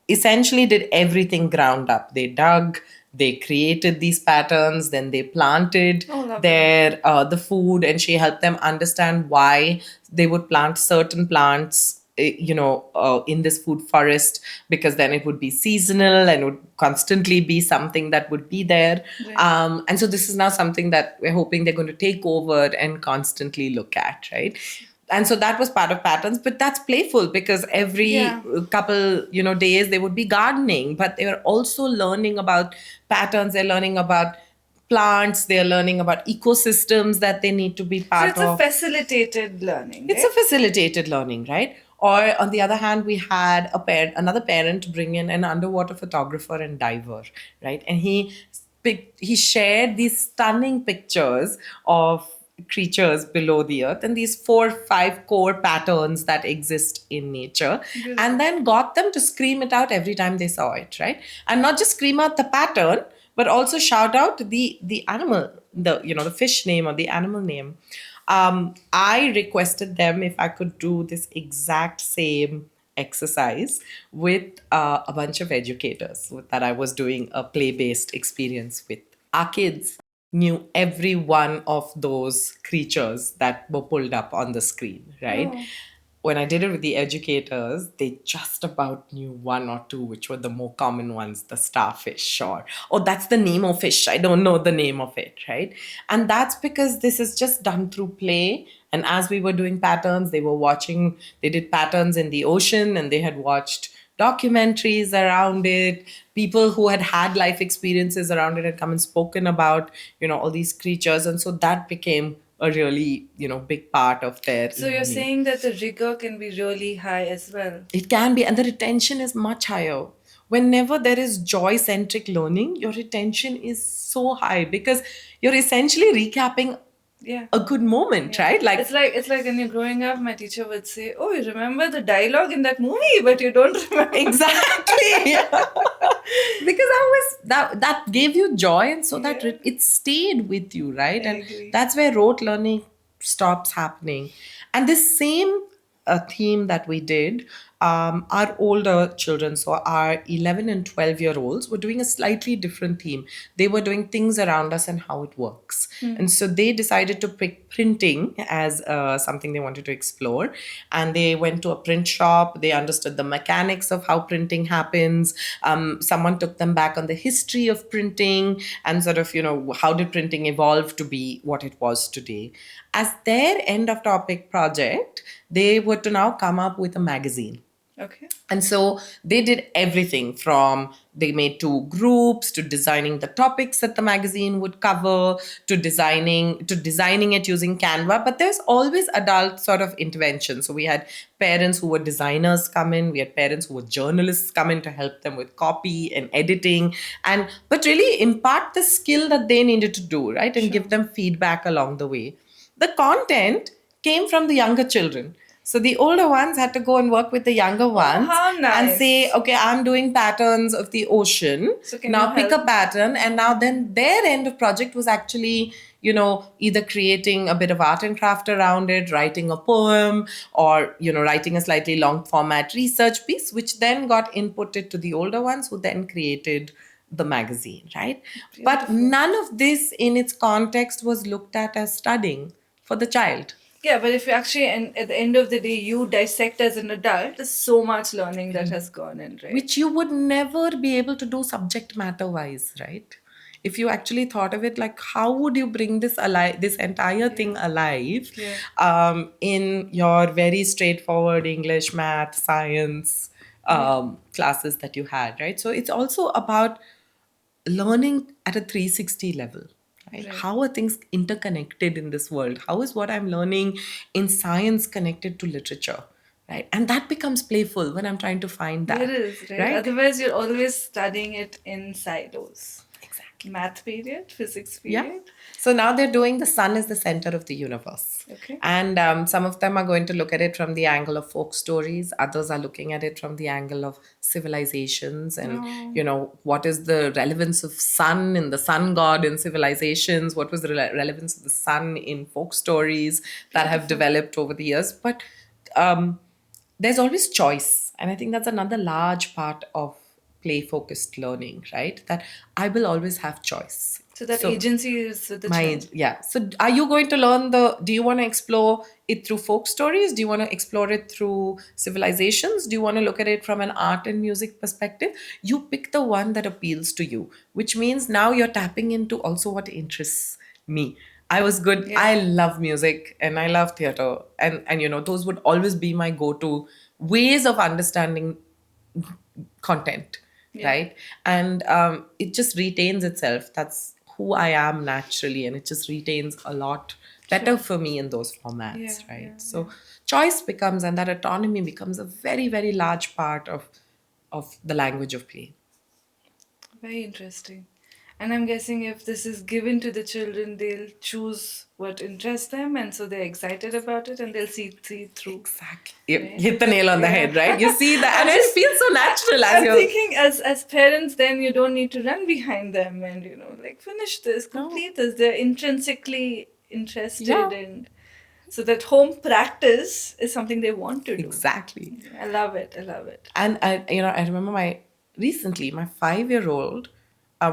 S2: essentially did everything ground up. They dug, They created these patterns, then they planted
S1: Oh, lovely.
S2: their the food, and she helped them understand why they would plant certain plants, in this food forest, because then it would be seasonal and would constantly be something that would be there.
S1: Right.
S2: And so this is now something that we're hoping they're going to take over and constantly look at, right? And so that was part of patterns, but that's playful because every
S1: Yeah.
S2: couple days they would be gardening, but they were also learning about patterns. They're learning about plants, they're learning about ecosystems that they need to be
S1: So
S2: part
S1: it's a
S2: of.
S1: facilitated learning,
S2: It's a
S1: right?
S2: facilitated learning, right? Or on the other hand, we had another parent bring in an underwater photographer and diver, right? And he shared these stunning pictures of creatures below the earth and these 4 5 core patterns that exist in nature, and
S1: Beautiful.
S2: then got them to scream it out every time they saw it, right? And not just scream out the pattern, but also shout out the animal, the fish name or the animal name. I requested them if I could do this exact same exercise with a bunch of educators that I was doing a play based experience with. Our kids knew every one of those creatures that were pulled up on the screen, right?
S1: Oh.
S2: When I did it with the educators, they just about knew one or two, which were the more common ones, the starfish, or, oh, that's the Nemo fish. I don't know the name of it, right? And that's because this is just done through play. And as we were doing patterns, they did patterns in the ocean, and they had watched documentaries around it. People who had had life experiences around it had come and spoken about, all these creatures. And so that became a really, big part of their
S1: So you're
S2: learning.
S1: saying that the rigor can be really high as well.
S2: It can be, and the retention is much higher. Whenever there is joy centric learning, your retention is so high because you're essentially recapping
S1: Yeah.
S2: a good moment,
S1: Yeah.
S2: right? Like,
S1: It's like when you're growing up, my teacher would say, "Oh, you remember the dialogue in that movie, but you don't remember."
S2: exactly. Because that gave you joy, and so that
S1: Yeah.
S2: it stayed with you, right?
S1: I
S2: And
S1: agree.
S2: that's where rote learning stops happening. And this same theme that we did, our older children, so our 11 and 12-year olds, were doing a slightly different theme. They were doing things around us and how it works. And so they decided to pick printing as something they wanted to explore. And they went to a print shop. They understood the mechanics of how printing happens. Someone took them back on the history of printing and sort of, how did printing evolve to be what it was today. As their end of topic project, they were to now come up with a magazine.
S1: Okay.
S2: And so they did everything from they made two groups to designing the topics that the magazine would cover to designing it using Canva. But there's always adult sort of intervention. So we had parents who were designers come in, we had parents who were journalists come in to help them with copy and editing, and but really impart the skill that they needed to do, right? And
S1: Sure.
S2: give them feedback along the way. The content came from the younger children. So the older ones had to go and work with the younger
S1: Oh,
S2: ones
S1: how
S2: and say,
S1: nice.
S2: okay, I'm doing patterns of the ocean.
S1: So can you
S2: Now pick a
S1: help?
S2: pattern. And now then their end of project was actually, either creating a bit of art and craft around it, writing a poem, or, writing a slightly long format research piece, which then got inputted to the older ones who then created the magazine, right? But
S1: Beautiful.
S2: none of this in its context was looked at as studying for the child.
S1: Yeah, but if you actually, and at the end of the day, you dissect as an adult, there's so much learning that has gone in, right?
S2: Which you would never be able to do subject matter wise, right? If you actually thought of it, like how would you bring this alive, this entire thing
S1: Yeah.
S2: alive,
S1: Yeah.
S2: in your very straightforward English, math, science
S1: Yeah.
S2: classes that you had, right? So it's also about learning at a 360 level, right?
S1: Right.
S2: How are things interconnected in this world? How is what I'm learning in science connected to literature, right? And that becomes playful when I'm trying to find
S1: It
S2: that,
S1: is, right?
S2: right?
S1: Otherwise, you're always studying it in silos.
S2: Exactly.
S1: Math period, physics
S2: Yeah.
S1: period.
S2: So now they're doing the sun is the center of the universe.
S1: Okay.
S2: And some of them are going to look at it from the angle of folk stories. Others are looking at it from the angle of civilizations and,
S1: Oh.
S2: what is the relevance of sun and the sun god in civilizations? What was the relevance of the sun in folk stories that have
S1: Beautiful.
S2: developed over the years? But there's always choice. And I think that's another large part of play focused learning, right? That I will always have choice.
S1: So that agency is with the child.
S2: Yeah. So are you going to learn do you want to explore it through folk stories? Do you want to explore it through civilizations? Do you want to look at it from an art and music perspective? You pick the one that appeals to you, which means now you're tapping into also what interests me. I was good.
S1: Yeah.
S2: I love music and I love theater. And those would always be my go-to ways of understanding content,
S1: Yeah.
S2: right? And it just retains itself. That's who I am naturally, and it just retains a lot better for me in those formats,
S1: Yeah,
S2: right?
S1: yeah,
S2: So choice becomes, and that autonomy becomes a very, very large part of the language of play.
S1: Very interesting. And I'm guessing if this is given to the children, they'll choose what interests them, and so they're excited about it, and they'll see through.
S2: Exactly. You
S1: Right.
S2: hit the nail on the
S1: Yeah.
S2: head, right? You see that,
S1: I'm
S2: and
S1: just-
S2: it feels so natural as
S1: I'm
S2: you're.
S1: thinking as parents, then you don't need to run behind them and like finish this, complete this. They're intrinsically interested
S2: Yeah.
S1: in. So that home practice is something they want to do.
S2: Exactly.
S1: I love it. I love it.
S2: And I remember recently my 5-year-old,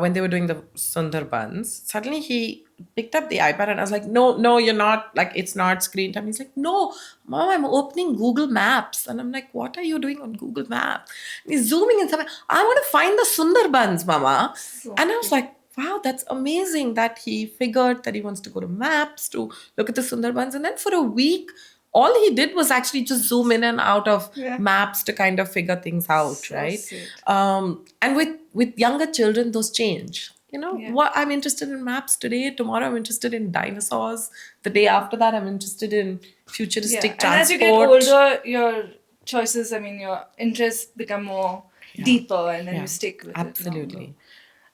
S2: when they were doing the Sundarbans, suddenly he picked up the iPad and I was like, no, you're not, like, it's not screen time. He's like, no, Mom, I'm opening Google Maps. And I'm like, what are you doing on Google Maps? And he's zooming in somewhere. I want to find the Sundarbans, Mama. And I was like, wow, that's amazing that he figured that he wants to go to Maps to look at the Sundarbans. And then for a week, all he did was actually just zoom in and out of maps to kind of figure things out,
S1: So
S2: right?
S1: sweet.
S2: And with younger children, those change. What I'm interested in maps today, tomorrow I'm interested in dinosaurs. The day after that, I'm interested in futuristic
S1: And as you
S2: transport.
S1: get older, your choices, your interests become more deeper, and then you stick with it.
S2: Absolutely.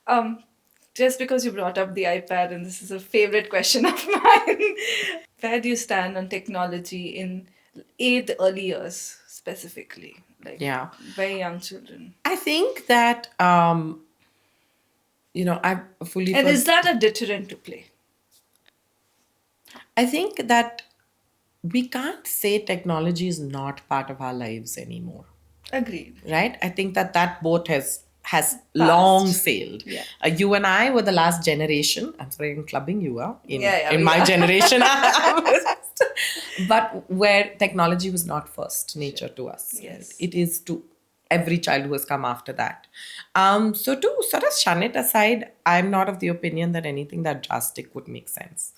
S1: Longer. Just because you brought up the iPad, and this is a favorite question of mine, where do you stand on technology in the early years specifically? Like very young children.
S2: I think that I fully.
S1: And is that a deterrent to play?
S2: I think that we can't say technology is not part of our lives anymore.
S1: Agreed.
S2: Right? I think that boat has long sailed.
S1: Yeah.
S2: You and I were the last generation. I'm sorry, I'm clubbing you in
S1: we
S2: my
S1: are.
S2: generation. But where technology was not first nature to us.
S1: Yes.
S2: It is to every child who has come after that. So to sort of shun it aside, I'm not of the opinion that anything that drastic would make sense.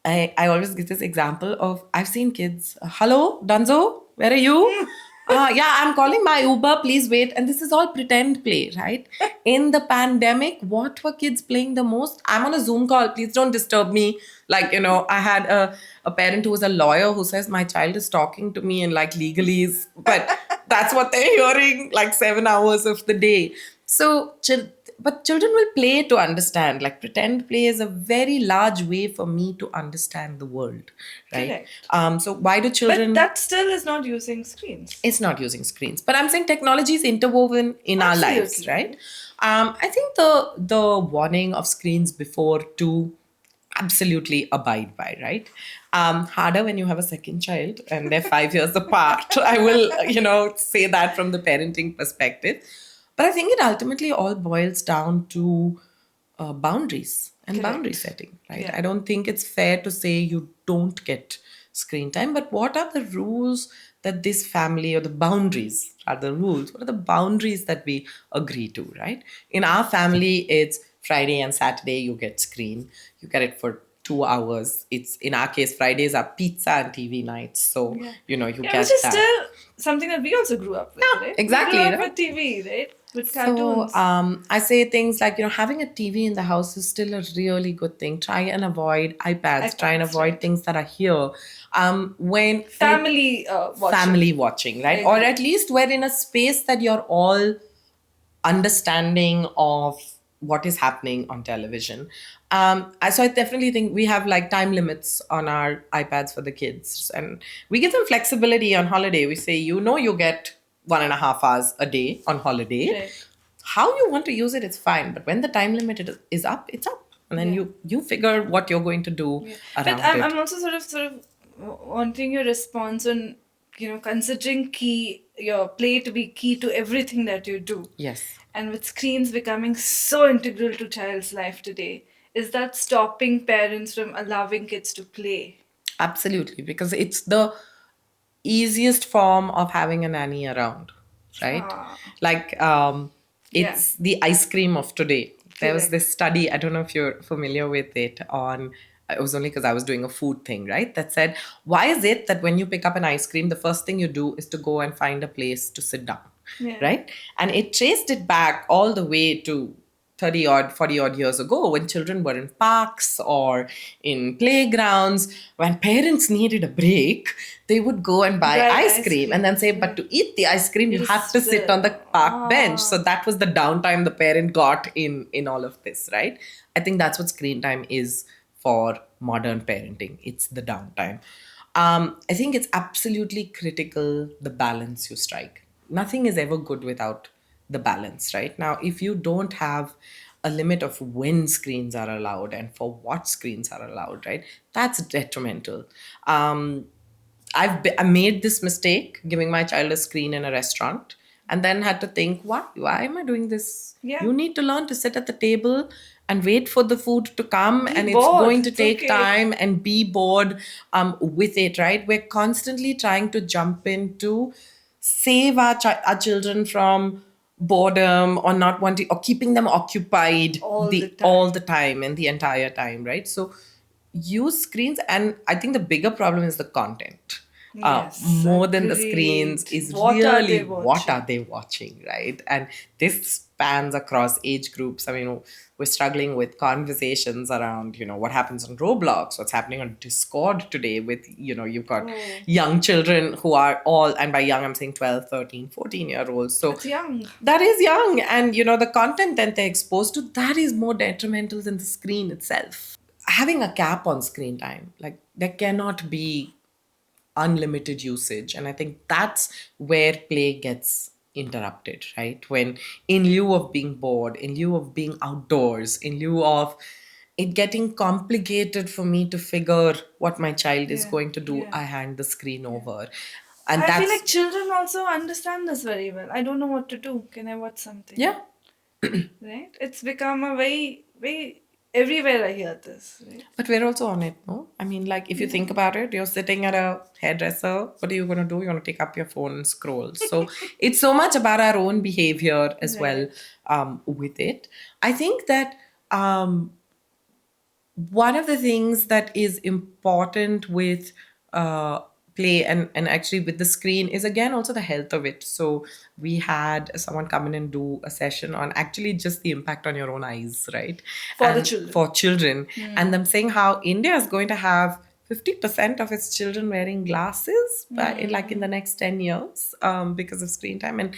S2: I always give this example of, I've seen kids, hello, Dunzo, where are you? Yeah, I'm calling my Uber, please wait. And this is all pretend play, right? In the pandemic, what were kids playing the most? I'm on a Zoom call, please don't disturb me. Like, I had a parent who was a lawyer who says, my child is talking to me in like legalese, but that's what they're hearing like 7 hours of the day. So, but children will play to understand. Like, pretend play is a very large way for me to understand the world, right?
S1: Correct.
S2: So why do children?
S1: But that still is not using screens.
S2: It's not using screens, but I'm saying technology is interwoven in our lives, right? I think the warning of screens before to absolutely abide by, right? Harder when you have a second child and they're 5 years apart. I will, say that from the parenting perspective. But I think it ultimately all boils down to boundaries and boundary setting, right?
S1: Yeah.
S2: I don't think it's fair to say you don't get screen time, but what are the rules that this family, or the boundaries are the rules? What are the boundaries that we agree to, right? In our family, it's Friday and Saturday, you get screen. You get it for 2 hours. It's, in our case, Fridays are pizza and TV nights. So, you get
S1: which is
S2: that.
S1: still something that we also grew up with, right?
S2: Exactly.
S1: We grew up with TV, right? With cartoons.
S2: So I say things like, having a TV in the house is still a really good thing. Try and avoid iPads. Try and avoid things that are here. When
S1: family
S2: watching, right? Or at least we're in a space that you're all understanding of what is happening on television. So I definitely think we have like time limits on our iPads for the kids, and we give them flexibility on holiday. We say, you get 1.5 hours a day on holiday.
S1: Right.
S2: How you want to use it, it's fine. But when the time limit is up, it's up. And then you figure what you're going to do around
S1: but
S2: it.
S1: I'm also sort of wanting your response on considering your play to be key to everything that you do,
S2: Yes.
S1: and with screens becoming so integral to child's life today, is that stopping parents from allowing kids to play?
S2: Absolutely, because it's the easiest form of having a nanny around, right?
S1: Ah,
S2: Like,
S1: yeah,
S2: it's the ice cream of today. There was
S1: correct.
S2: this study, I don't know if you're familiar with it, it was only because I was doing a food thing, right? That said, why is it that when you pick up an ice cream, the first thing you do is to go and find a place to sit down,
S1: Yeah,
S2: right? And it traced it back all the way to 30 odd, 40 odd years ago when children were in parks or in playgrounds. When parents needed a break, they would go and buy
S1: grab
S2: ice
S1: ice
S2: cream and then
S1: creams.
S2: say, but
S1: Yeah,
S2: to eat the ice cream,
S1: you
S2: you have to
S1: just
S2: sit on the park bench. So
S1: ah,
S2: that was the downtime the parent got in all of this, right? I think that's what screen time is for modern parenting. It's the downtime. I think it's absolutely critical the balance you strike. Nothing is ever good without the balance, right? Now, if you don't have a limit of when screens are allowed and for what screens are allowed, right? That's detrimental. Um, I made this mistake giving my child a screen in a restaurant and then had to think, why am I doing this?
S1: yeah.
S2: You need to learn to sit at the table and wait for the food to come,
S1: Be
S2: and it's
S1: bored.
S2: going to
S1: It's
S2: take
S1: okay.
S2: time, and be bored with it, right? We're constantly trying to jump in to save our children from boredom or not wanting or keeping them occupied
S1: All the
S2: all the
S1: time.
S2: time and the entire time, right? So use screens, and I think the bigger problem is the content.
S1: Yes,
S2: More than the screens
S1: agreed.
S2: is
S1: What are they
S2: really what are
S1: watching?
S2: they watching, right? And this spans across age groups. I mean, we're struggling with conversations around, what happens on Roblox, what's happening on Discord today with, you've got
S1: Oh,
S2: young children who are all, and by young I'm saying 12, 13, 14 year olds. So
S1: that's young.
S2: that is young, and the content that they're exposed to, that is more detrimental than the screen itself. Having a cap on screen time, like, there cannot be unlimited usage, and I think that's where play gets interrupted, right? When, in lieu of being bored, in lieu of being outdoors, in lieu of it getting complicated for me to figure what my child is
S1: Yeah,
S2: going to do,
S1: yeah,
S2: I hand the screen
S1: yeah.
S2: over. And
S1: I feel like
S2: that's,
S1: children also understand this very well. I don't know what to do. Can I watch something?
S2: yeah.
S1: Right? It's become a very, very, everywhere I hear this, right?
S2: But we're also on it, no? I mean, like, if you
S1: Yeah.
S2: think about it, you're sitting at a hairdresser. What are you going to do? You're going to take up your phone and scroll. So it's so much about our own behavior as well,
S1: Right.
S2: with it. I think that um, one of the things that is important with play and actually with the screen is, again, also the health of it. So we had someone come in and do a session on actually just the impact on your own eyes, right?
S1: For the
S2: And
S1: children.
S2: for children, and them saying how India is going to have 50% of its children wearing glasses like in the next 10 years, because of screen time. And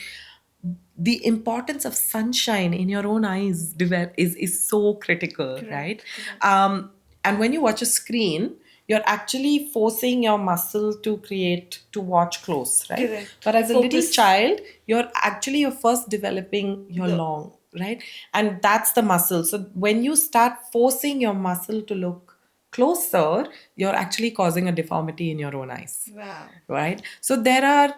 S2: the importance of sunshine in your own eyes is so critical, right?
S1: Correct, correct.
S2: And when you watch a screen, you're actually forcing your muscle to watch close, right?
S1: Correct.
S2: But as a little
S1: Focus.
S2: child, you're first developing your
S1: The
S2: long, right? And that's the muscle. So when you start forcing your muscle to look closer, you're actually causing a deformity in your own eyes,
S1: wow.
S2: right? So there are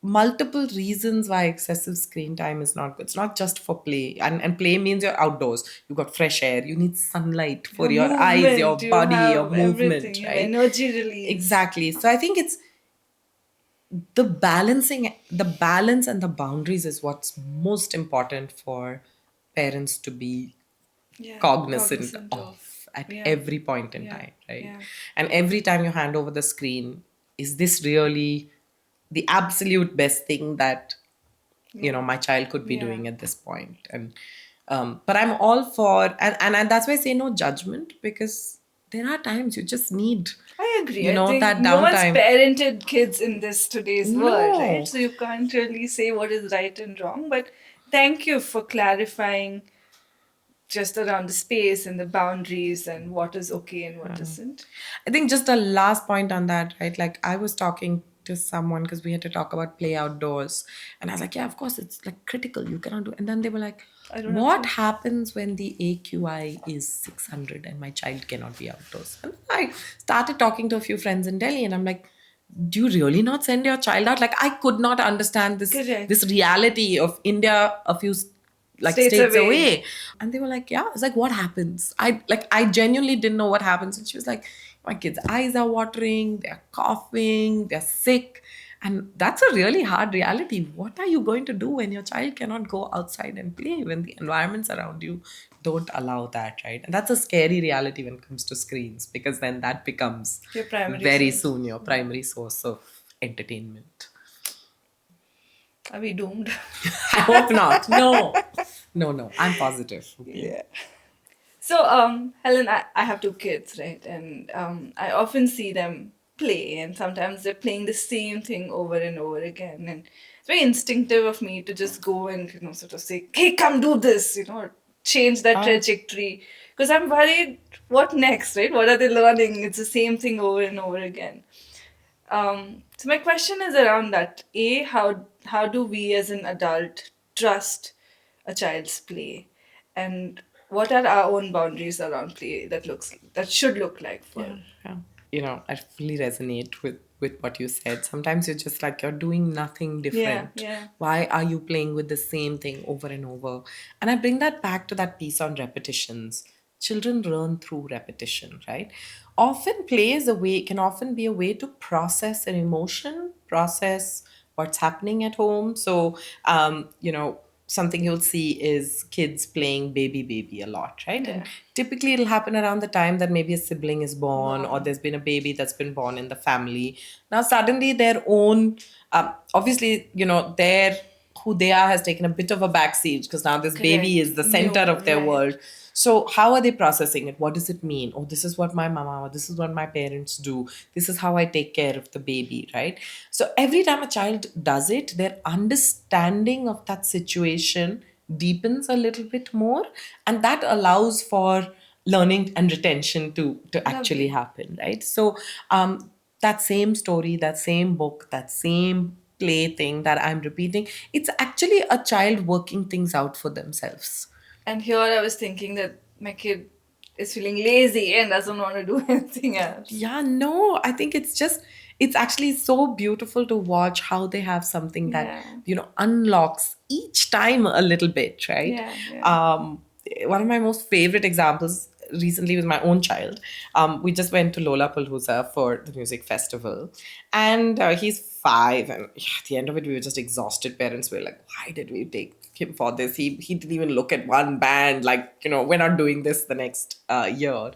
S2: multiple reasons why excessive screen time is not good. It's not just for play, and play means you're outdoors. You've got fresh air. You need sunlight for
S1: Your
S2: your eyes, your
S1: movement, you
S2: body, your
S1: have everything,
S2: movement,
S1: you have
S2: right?
S1: energy release.
S2: Exactly. So I think it's the balance and the boundaries is what's most important for parents to be
S1: Yeah,
S2: cognizant
S1: cognizant of.
S2: of at
S1: Yeah,
S2: every point in
S1: yeah,
S2: time, right?
S1: yeah,
S2: And every time you hand over the screen, is this really the absolute best thing that
S1: yeah,
S2: my child could be
S1: yeah.
S2: doing at this point? And but I'm all for, and that's why I say no judgment, because there are times you just need
S1: I agree. I think
S2: that
S1: no one's
S2: downtime.
S1: parented kids in this today's world, right?
S2: No.
S1: So you can't really say what is right and wrong. But thank you for clarifying just around the space and the boundaries and what is okay and what isn't.
S2: I think just a last point on that, right? Like, I was talking to someone because we had to talk about play outdoors. And I was like, yeah, of course, it's like critical. You cannot do. And then they were like,
S1: I don't have
S2: what
S1: to.
S2: happens when the AQI is 600 and my child cannot be outdoors? And I started talking to a few friends in Delhi, and I'm like, do you really not send your child out? Like, I could not understand this
S1: Correct.
S2: reality of India a few like
S1: States
S2: states
S1: away.
S2: away. And they were like, yeah. It's like, what happens? I genuinely didn't know what happens. And she was like, my kids' eyes are watering, they're coughing, they're sick. And that's a really hard reality. What are you going to do when your child cannot go outside and play, when the environments around you don't allow that, right? And that's a scary reality when it comes to screens, because then that becomes
S1: Your primary
S2: very
S1: source.
S2: soon your primary source of entertainment.
S1: Are we doomed?
S2: I hope not. No. No, no. I'm positive. Okay.
S1: Yeah. So, Helen, I have two kids, right? And I often see them play, and sometimes they're playing the same thing over and over again. And it's very instinctive of me to just go and, sort of say, hey, come do this, or change that
S2: Ah,
S1: trajectory. Because I'm worried, what next, right? What are they learning? It's the same thing over and over again. So my question is around that. A, how do we as an adult trust a child's play, and what are our own boundaries around play that should look like for?
S2: yeah, yeah. I fully resonate with what you said. Sometimes you're just like, you're doing nothing
S1: Yeah,
S2: different.
S1: yeah,
S2: Why are you playing with the same thing over and over? And I bring that back to that piece on repetitions. Children learn through repetition, right? Often play is a way, can often be a way to process an emotion, process what's happening at home. So, something you'll see is kids playing baby baby a lot, right? And
S1: yeah.
S2: typically it'll happen around the time that maybe a sibling is born, or
S1: Born.
S2: there's been a baby that's been born in the family. Now suddenly their own, obviously, their who they are has taken a bit of a backseat, because now this baby
S1: Correct.
S2: is the center
S1: New,
S2: of their
S1: right.
S2: world. So how are they processing it? What does it mean? Oh, this is what my mama, or this is what my parents do. This is how I take care of the baby, right? So every time a child does it, their understanding of that situation deepens a little bit more, and that allows for learning and retention to actually
S1: Lovely.
S2: happen, right? So that same story, that same book, that same play thing that I'm repeating, it's actually a child working things out for themselves.
S1: And here I was thinking that my kid is feeling lazy and doesn't want to do anything else.
S2: Yeah, no, I think it's actually so beautiful to watch how they have something that,
S1: Yeah,
S2: unlocks each time a little bit, right?
S1: yeah, yeah.
S2: Um, One of my most favorite examples recently was my own child. We just went to Lollapalooza for the music festival, and he's 5, and at the end of it, we were just exhausted. Parents were like, "Why did we take him for this? He didn't even look at one band. Like, we're not doing this the next year."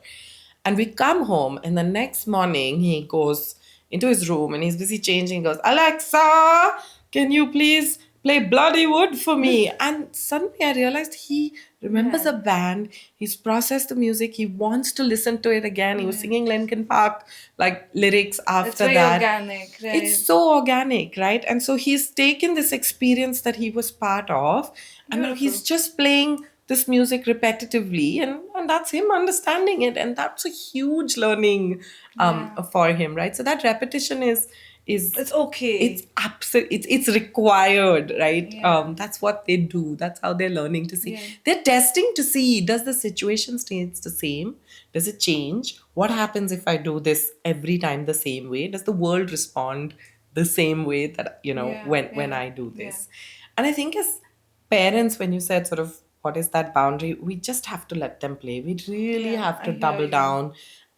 S2: And we come home, and the next morning he goes into his room and he's busy changing. He goes, Alexa, can you please play Bloody Wood for me? And suddenly I realized he remembers a
S1: Yeah,
S2: band. He's processed the music. He wants to listen to it again. He was
S1: yeah.
S2: singing Linkin Park like lyrics
S1: It's
S2: after
S1: very
S2: that.
S1: organic,
S2: It's
S1: right?
S2: so organic, right? And so he's taken this experience that he was part of, and now he's
S1: Beautiful.
S2: just playing this music repetitively, and that's him understanding it, and that's a huge learning
S1: Yeah.
S2: for him, right? So that repetition is
S1: It's okay.
S2: it's absolute, it's required, right?
S1: Yeah.
S2: That's what they do, that's how they're learning to see.
S1: Yeah.
S2: They're testing to see, does the situation stays the same, does it change, what happens if I do this every time the same way, does the world respond the same way that,
S1: Yeah.
S2: when
S1: Yeah.
S2: I do
S1: Yeah.
S2: this. And I think as parents, when you said sort of what is that boundary, we just have to let them play. We really
S1: Yeah.
S2: have
S1: I
S2: to
S1: hear
S2: double
S1: you.
S2: down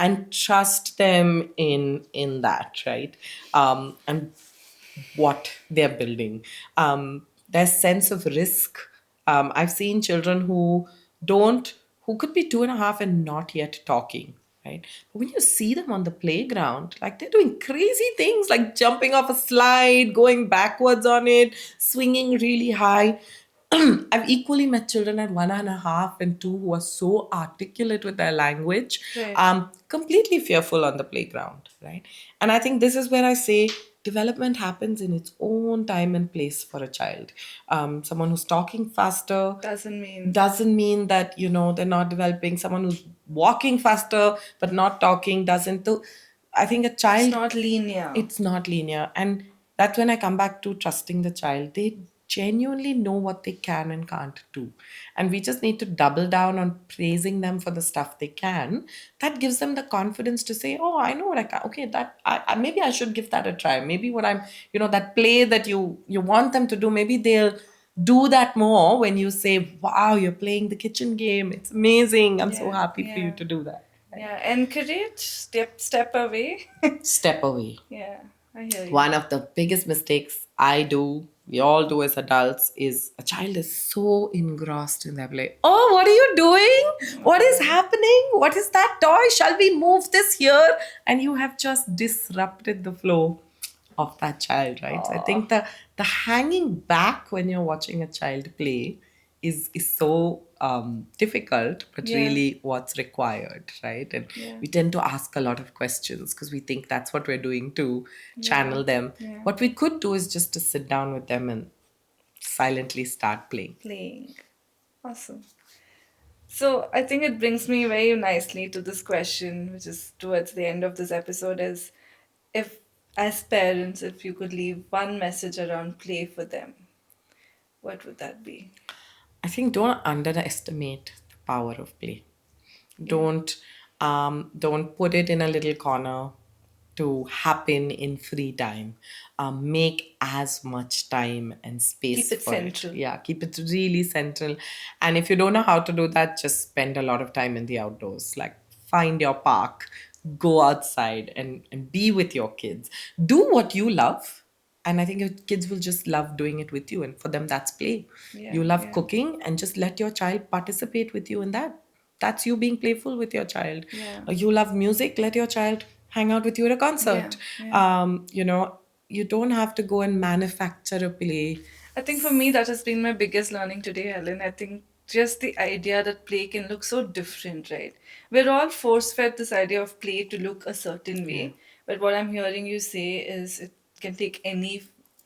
S2: and trust them in that, right? And what they're building. Their sense of risk. I've seen children who could be 2.5 and not yet talking, right? But when you see them on the playground, like they're doing crazy things, like jumping off a slide, going backwards on it, swinging really high. I've equally met children at 1.5 and 2 who are so articulate with their language,
S1: Right.
S2: completely fearful on the playground, right? And I think this is where I say development happens in its own time and place for a child. Someone who's talking faster
S1: Doesn't mean
S2: doesn't mean that they're not developing. Someone who's walking faster but not talking doesn't. So I think a
S1: it's
S2: child,
S1: not linear.
S2: it's not linear, and that's when I come back to trusting the child. They genuinely know what they can and can't do. And we just need to double down on praising them for the stuff they can. That gives them the confidence to say, oh, I know what I can. Okay, that maybe I should give that a try. Maybe what I'm, that play that you want them to do, maybe they'll do that more when you say, wow, you're playing the kitchen game. It's amazing. I'm so
S1: Yeah,
S2: happy for you
S1: yeah,
S2: to do that. Right?
S1: yeah. Encourage, step away.
S2: Step away.
S1: Yeah, I hear you.
S2: One of the biggest mistakes I do, we all do as adults, is a child is so engrossed in their play. Oh, what are you doing? What is happening? What is that toy? Shall we move this here? And you have just disrupted the flow of that child, right? So I
S1: Oh,
S2: think the hanging back when you're watching a child play is so difficult, but
S1: yeah,
S2: really what's required, right? And
S1: yeah,
S2: we tend to ask a lot of questions because we think that's what we're doing to
S1: yeah,
S2: channel them.
S1: yeah.
S2: What we could do is just to sit down with them and silently start playing.
S1: Playing. Awesome. So I think it brings me very nicely to this question, which is towards the end of this episode, is if, as parents, if you could leave one message around play for them, what would that be?
S2: I think don't underestimate the power of play.
S1: Yeah.
S2: Don't put it in a little corner to happen in free time. Make as much time and
S1: Keep
S2: space
S1: it
S2: for it.
S1: central.
S2: Yeah, keep it really central. And if you don't know how to do that, just spend a lot of time in the outdoors. Like find your park, go outside and be with your kids. Do what you love. And I think your kids will just love doing it with you. And for them, that's play.
S1: Yeah,
S2: You love
S1: yeah,
S2: cooking and just let your child participate with you in that. That's you being playful with your child.
S1: yeah,
S2: You love music, let your child hang out with you at a
S1: yeah,
S2: concert.
S1: yeah.
S2: You don't have to go and manufacture a play.
S1: I think for me, that has been my biggest learning today, Helen. I think just the idea that play can look so different, right? We're all force fed this idea of play to look a certain
S2: Yeah.
S1: way, but what I'm hearing you say is it can take any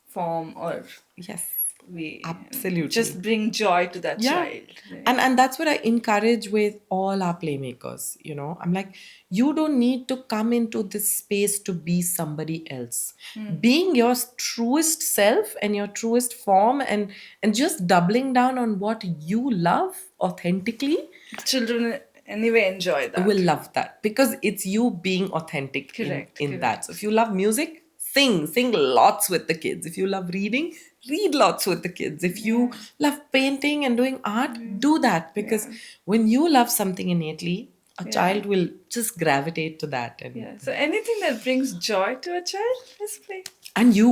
S1: form or
S2: Yes.
S1: way and
S2: Absolutely.
S1: just bring joy to that
S2: Yeah.
S1: child, right?
S2: And that's what I encourage with all our playmakers. I'm like, you don't need to come into this space to be somebody else. Being your truest self and your truest form, and just doubling down on what you love authentically,
S1: Children anyway enjoy
S2: will
S1: that.
S2: love that because it's you being authentic
S1: Correct,
S2: in that. So if
S1: correct.
S2: you love music, sing lots with the kids. If you love reading, read lots with the kids. If you
S1: Yeah,
S2: love painting and doing art,
S1: yeah,
S2: do that, because
S1: yeah,
S2: when you love something innately, a
S1: yeah.
S2: child will just gravitate to that. and
S1: Yeah. So anything that brings joy to a child, let's play.
S2: and you.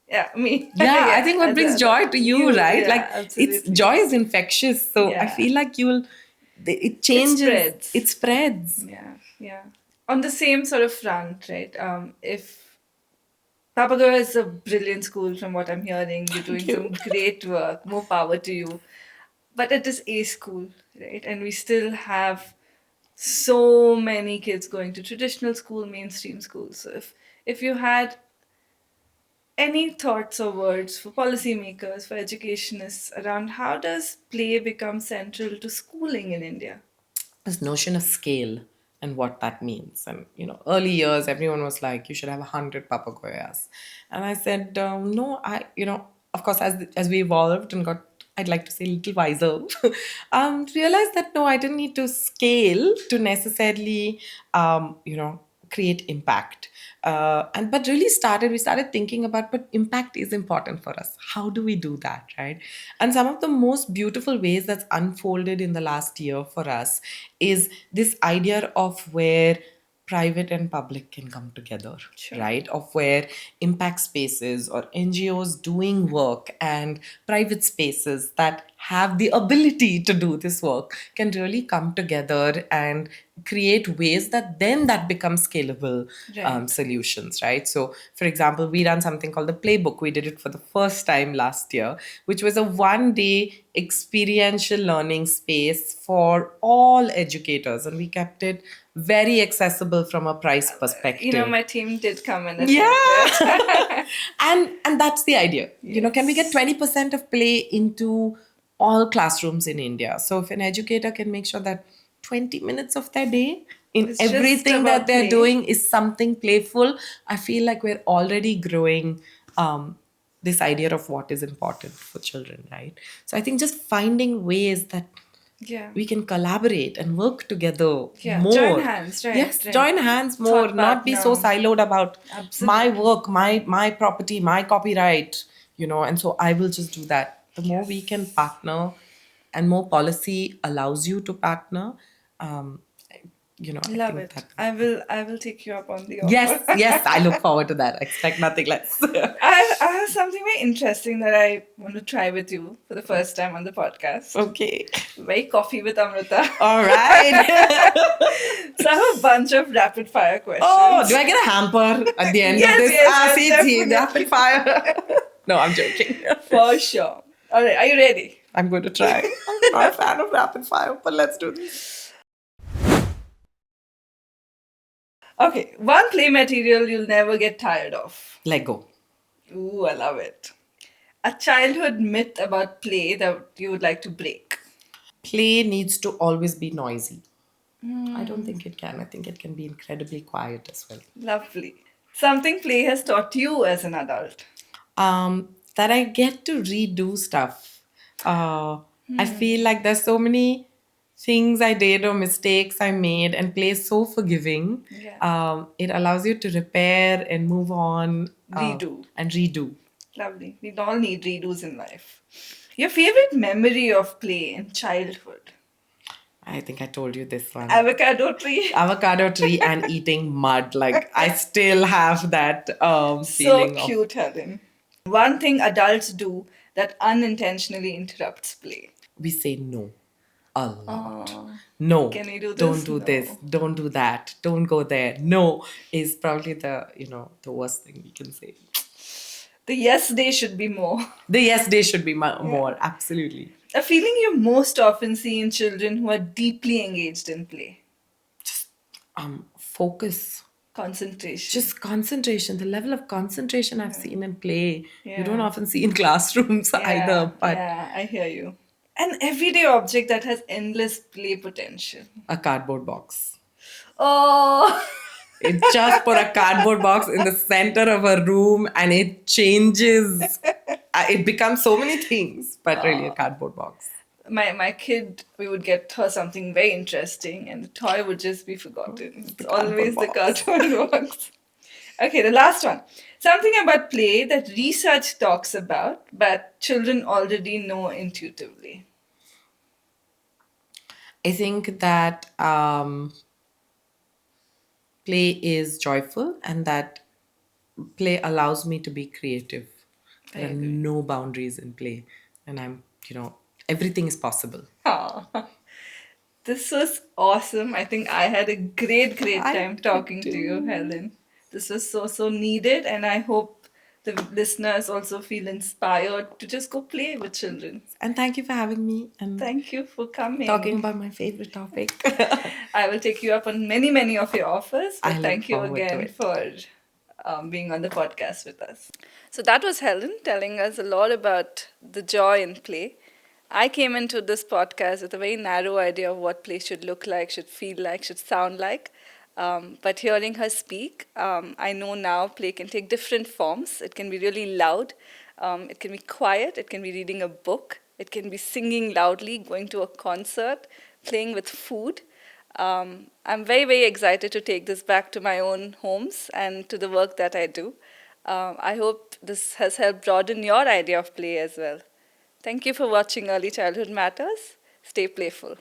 S1: Yeah, me.
S2: Yeah, I
S1: Yeah,
S2: think what brings joy to you,
S1: you.
S2: right?
S1: Yeah,
S2: Like, it's
S1: absolutely.
S2: joy is infectious, so I
S1: Yeah,
S2: feel like it
S1: it
S2: changes, it
S1: spreads.
S2: spreads.
S1: Yeah, yeah. On the same sort of front, right? If Papagoya is a brilliant school, from what I'm hearing, you're
S2: Thank
S1: doing
S2: you.
S1: some great work. More power to you. But it is a school, right? And we still have so many kids going to traditional school, mainstream schools. So if you had any thoughts or words for policymakers, for educationists around how does play become central to schooling in India?
S2: This notion of scale and what that means. And early years, everyone was like, you should have 100 papagoyas. And I said, no, of course, as we evolved and got, I'd like to say, a little wiser, realized that no, I didn't need to scale to necessarily, create impact. And but really we started thinking about, but impact is important for us. How do we do that, right? And some of the most beautiful ways that's unfolded in the last year for us is this idea of where private and public can come together,
S1: Sure.
S2: right? Of where impact spaces or NGOs doing work and private spaces that have the ability to do this work can really come together and create ways that become scalable
S1: Right.
S2: solutions, right? So, for example, we ran something called the Playbook. We did it for the first time last year, which was a 1 day experiential learning space for all educators, and we kept it very accessible from a price perspective.
S1: My team did come and attend.
S2: Yeah.
S1: Yeah.
S2: And that's the idea. Can we get
S1: Yes.
S2: 20% of play into all classrooms in India? So if an educator can make sure that 20 minutes of their day in
S1: It's just
S2: everything that
S1: about
S2: they're
S1: play.
S2: doing is something playful, I feel like we're already growing um, this idea of what is important for children, right? So I think just finding ways that
S1: Yeah.
S2: we can collaborate and work together
S1: Yeah. Join
S2: more.
S1: hands, right?
S2: Yes,
S1: Right.
S2: join hands more,
S1: Thought
S2: not be so
S1: partner.
S2: siloed about my
S1: Absolutely.
S2: work, my property, my copyright, and so I will just do that. The more we can
S1: Yes.
S2: partner, and more policy allows you to partner, um, I
S1: Love
S2: think
S1: it.
S2: that.
S1: I will take you up on the
S2: Yes,
S1: offer.
S2: yes, I look forward to that. Expect nothing less.
S1: I have something very interesting that I want to try with you for the first time on the podcast.
S2: Okay.
S1: Very coffee with Amrita.
S2: All right.
S1: So I have a bunch of rapid fire
S2: Oh, do
S1: questions.
S2: I get a hamper at the end of
S1: Yes,
S2: this?
S1: yes,
S2: Ah,
S1: yes,
S2: see,
S1: definitely.
S2: rapid fire. No, I'm joking.
S1: For sure. All right, are you ready?
S2: I'm going to try. I'm not a fan of rapid fire, but let's do this.
S1: Okay, one play material you'll never get tired of.
S2: Lego.
S1: Ooh, I love it. A childhood myth about play that you would like to break.
S2: Play needs to always be noisy. I don't think it can. I think it can be incredibly quiet as well.
S1: Lovely. Something play has taught you as an adult.
S2: That I get to redo stuff. I feel like there's so many things I did or mistakes I made, and play is so forgiving.
S1: Yeah.
S2: It allows you to repair and move on,
S1: Redo.
S2: and redo.
S1: Lovely. We all need redos in life. Your favorite memory of play in childhood?
S2: I think I told you this one.
S1: Avocado tree.
S2: Avocado tree and eating mud. Like I still have that
S1: So
S2: feeling of.
S1: cute, Helen. One thing adults do that unintentionally interrupts play.
S2: We say no a lot.
S1: Oh,
S2: No,
S1: can we do
S2: don't
S1: this?
S2: do this,
S1: No.
S2: don't do that, don't go there. No is probably the worst thing we can say.
S1: The yes day should be more.
S2: The yes day should be
S1: Yeah.
S2: more, absolutely.
S1: A feeling you most often see in children who are deeply engaged in play.
S2: Focus,
S1: Concentration.
S2: just concentration. The level of concentration I've seen in play, you don't
S1: Yeah.
S2: often see in classrooms either. But
S1: Yeah, I hear you. An everyday object that has endless play potential.
S2: a cardboard box.
S1: Oh,
S2: It just put a cardboard box in the center of a room and it changes. It becomes so many things, but really a cardboard box.
S1: my kid, we would get her something very interesting, and the toy would just be forgotten.
S2: The
S1: It's
S2: cardboard
S1: always the
S2: box.
S1: cardboard box. Okay, the last one. Something about play that research talks about, but children already know intuitively.
S2: I think that play is joyful and that play allows me to be creative.
S1: I
S2: There are
S1: agree.
S2: no boundaries in play. And everything is possible.
S1: Aw. This was awesome. I think I had a great, great
S2: I
S1: time talking to you,
S2: do.
S1: Helen. This was so, so needed, and I hope the listeners also feel inspired to just go play with children.
S2: And thank you for having me and
S1: Thank you for
S2: talking
S1: coming.
S2: about my favorite topic.
S1: I will take you up on many, many of your offers,
S2: I
S1: but
S2: look
S1: thank you
S2: forward to
S1: again
S2: it.
S1: for being on the podcast with us. So that was Helen telling us a lot about the joy in play. I came into this podcast with a very narrow idea of what play should look like, should feel like, should sound like. But hearing her speak, I know now play can take different forms. It can be really loud, it can be quiet, it can be reading a book, it can be singing loudly, going to a concert, playing with food. I'm very, very excited to take this back to my own homes and to the work that I do. I hope this has helped broaden your idea of play as well. Thank you for watching Early Childhood Matters. Stay playful.